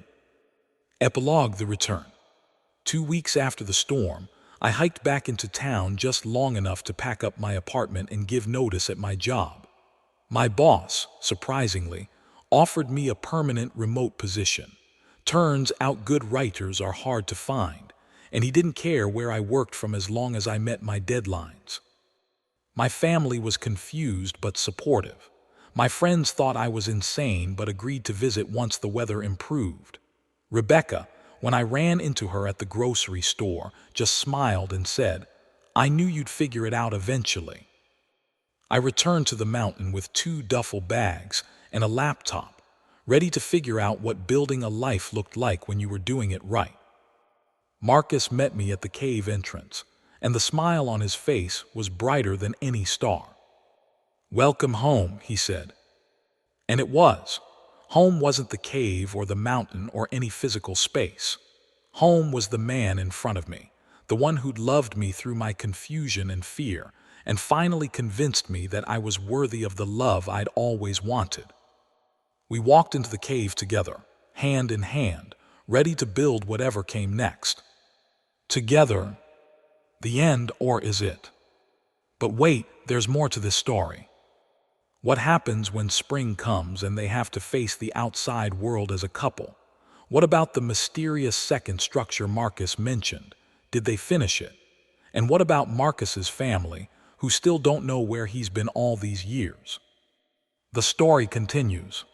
Epilogue: the return. 2 weeks after the storm, I hiked back into town just long enough to pack up my apartment and give notice at my job. My boss, surprisingly, offered me a permanent remote position. Turns out good writers are hard to find, and he didn't care where I worked from as long as I met my deadlines. My family was confused but supportive. My friends thought I was insane but agreed to visit once the weather improved. Rebecca, when I ran into her at the grocery store, just smiled and said, "I knew you'd figure it out eventually." I returned to the mountain with 2 duffel bags and a laptop, ready to figure out what building a life looked like when you were doing it right. Marcus met me at the cave entrance, and the smile on his face was brighter than any star. "Welcome home," he said. And it was. Home wasn't the cave or the mountain or any physical space. Home was the man in front of me, the one who'd loved me through my confusion and fear, and finally convinced me that I was worthy of the love I'd always wanted. We walked into the cave together, hand in hand, ready to build whatever came next. Together. The end, or is it? But wait, there's more to this story. What happens when spring comes and they have to face the outside world as a couple? What about the mysterious second structure Marcus mentioned? Did they finish it? And what about Marcus's family, who still don't know where he's been all these years? The story continues.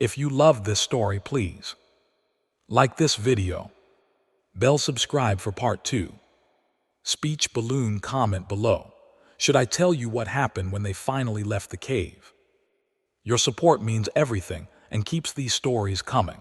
If you love this story, please like this video. Bell subscribe for part 2. Speech balloon comment below. Should I tell you what happened when they finally left the cave? Your support means everything and keeps these stories coming.